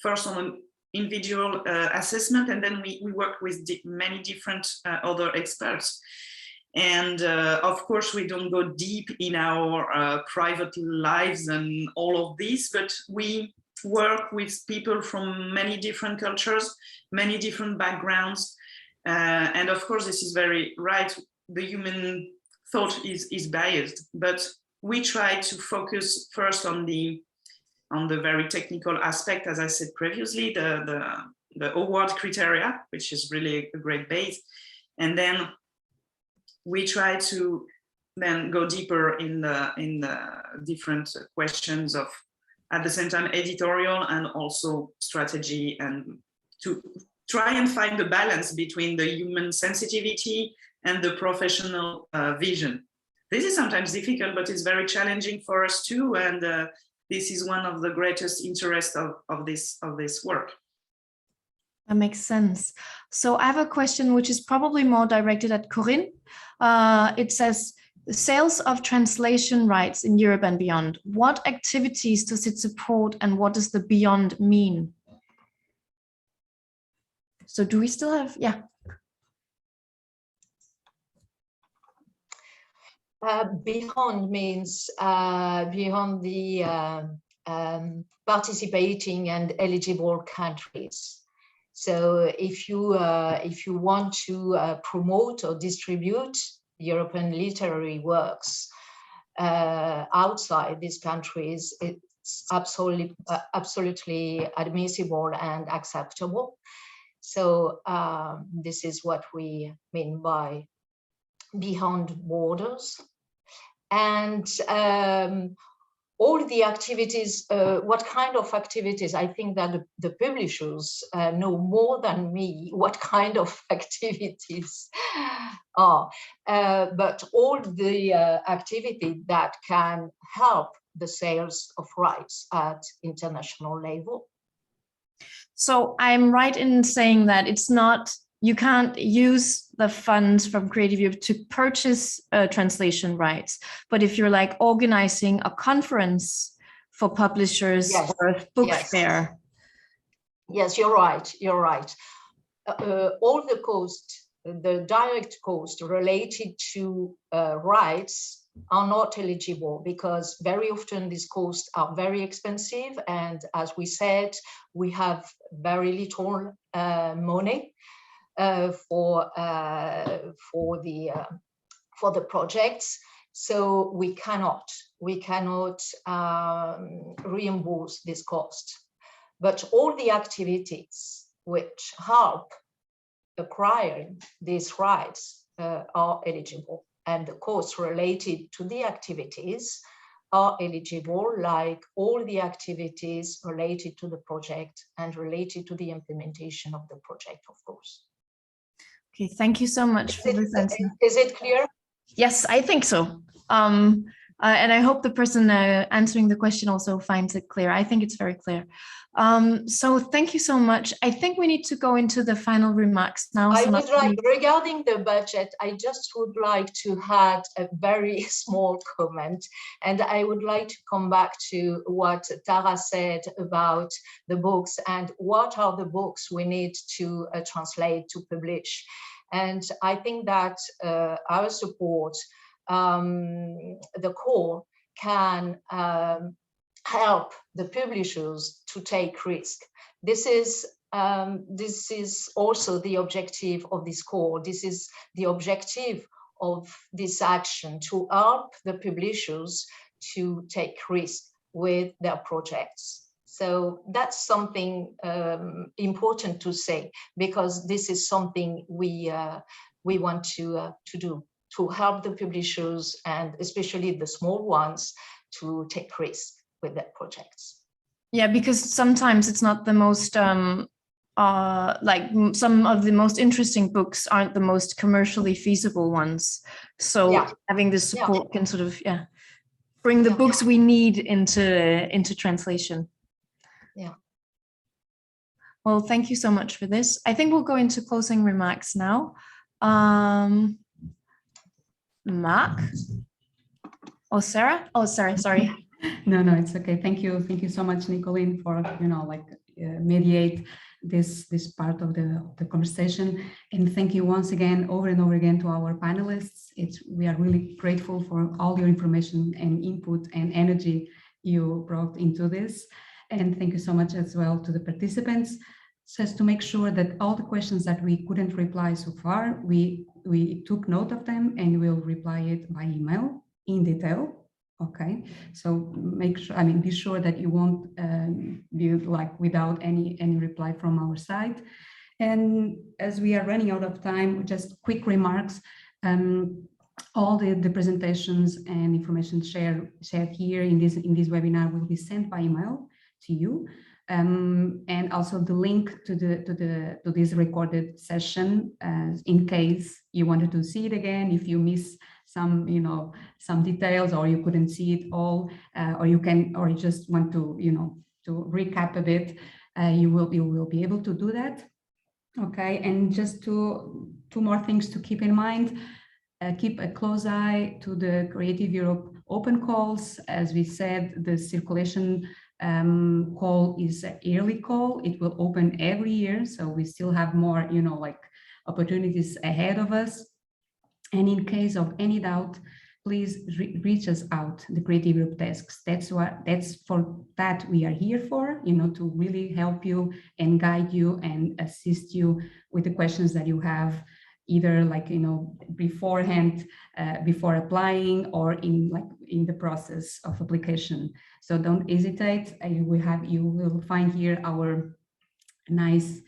first on an individual assessment, and then we work with many different other experts. And of course, we don't go deep in our private lives and all of this, but we work with people from many different cultures, many different backgrounds. And of course, this is very right. The human thought is biased, but we try to focus first on the very technical aspect, as I said previously, the award criteria, which is really a great base. And then we try to then go deeper in the different questions of, at the same time, editorial and also strategy, and to try and find the balance between the human sensitivity and the professional vision. This is sometimes difficult, but it's very challenging for us too. And this is one of the greatest interests of this work. That makes sense. So I have a question which is probably more directed at Corinne. It says, the sales of translation rights in Europe and beyond, what activities does it support and what does the beyond mean? So do we still have, yeah. Beyond means beyond the participating and eligible countries. So if you want to promote or distribute European literary works outside these countries, it's absolutely admissible and acceptable. So this is what we mean by beyond borders. And all the activities, what kind of activities? I think that the publishers know more than me what kind of activities are, but all the activity that can help the sales of rights at international level. So I'm right in saying that it's not, you can't use the funds from Creative Europe to purchase translation rights. But if you're like organizing a conference for publishers, yes, or a book, yes, fair. Yes, you're right. You're right. All the cost, the direct cost related to rights are not eligible, because very often these costs are very expensive. And as we said, we have very little money for the projects, so we cannot reimburse this cost. But all the activities which help acquiring these rights are eligible, and the costs related to the activities are eligible, like all the activities related to the project and related to the implementation of the project, of course. Okay, thank you so much for this answer. Is it clear? Yes, I think so. And I hope the person answering the question also finds it clear. I think it's very clear. So thank you so much. I think we need to go into the final remarks now. I would like, regarding the budget, I just would like to add a very small comment. And I would like to come back to what Tara said about the books and what are the books we need to translate, to publish. And I think that our support, the core, can help the publishers to take risk. This is also the objective of this core. This is the objective of this action, to help the publishers to take risk with their projects. So that's something important to say, because this is something we want to do, to help the publishers, and especially the small ones, to take risk with their projects. Yeah, because sometimes it's not the most, like some of the most interesting books aren't the most commercially feasible ones. So yeah, having this support can sort of, bring the books we need into translation. Yeah. Well, thank you so much for this. I think we'll go into closing remarks now. Mark or Sarah? Oh, sorry. No, it's okay. Thank you so much, Nicolene, for mediate this part of the conversation, and thank you once again over and over again to our panelists. We are really grateful for all your information and input and energy you brought into this, and thank you so much as well to the participants. Just to make sure that all the questions that we couldn't reply so far, we took note of them and we'll reply it by email in detail. Okay, so be sure that you won't be without any reply from our side. And as we are running out of time, just quick remarks. All the presentations and information shared here in this webinar will be sent by email to you. And also the link to this recorded session, in case you wanted to see it again, if you miss some details, or you couldn't see it all, or you just want to to recap a bit, you will be able to do that. Okay, and just two more things to keep in mind. Keep a close eye to the Creative Europe open calls. As we said, the circulation call is a yearly call. It will open every year, so we still have more opportunities ahead of us. And in case of any doubt, please reach us out, the Creative Europe desks. That's for that we are here for, to really help you and guide you and assist you with the questions that you have, either beforehand, before applying, or in the process of application. So don't hesitate. You will find here our nice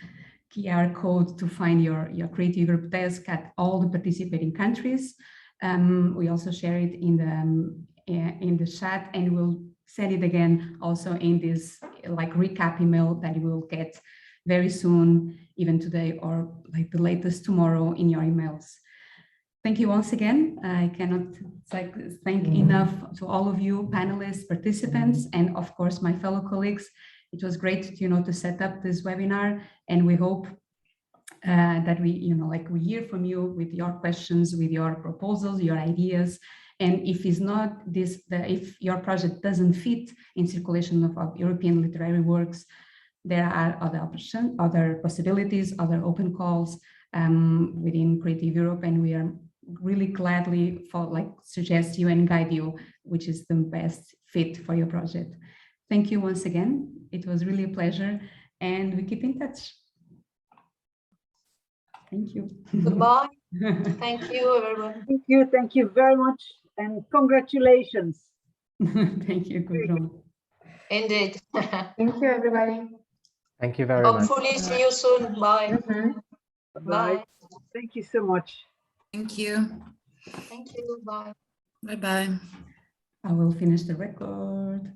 QR code to find your Creative Europe desk at all the participating countries. We also share it in the chat, and we'll send it again also in this recap email that you will get very soon, even today, or the latest tomorrow in your emails. Thank you once again. I cannot thank enough to all of you panelists, participants, and of course my fellow colleagues. It was great to set up this webinar, and we hope that we hear from you with your questions, with your proposals, your ideas. And if if your project doesn't fit in circulation of European literary works, there are other options, other possibilities, other open calls within Creative Europe, and we are really gladly suggest you and guide you which is the best fit for your project. Thank you once again. It was really a pleasure, and we keep in touch. Thank you. Goodbye. Thank you, everyone. Thank you very much, and congratulations. Thank you, Gudrun. Indeed. Thank you, everybody. Thank you very much. Hopefully see you soon. Bye. Bye. Thank you so much. Thank you. Thank you. Bye. Bye-bye. I will finish the record.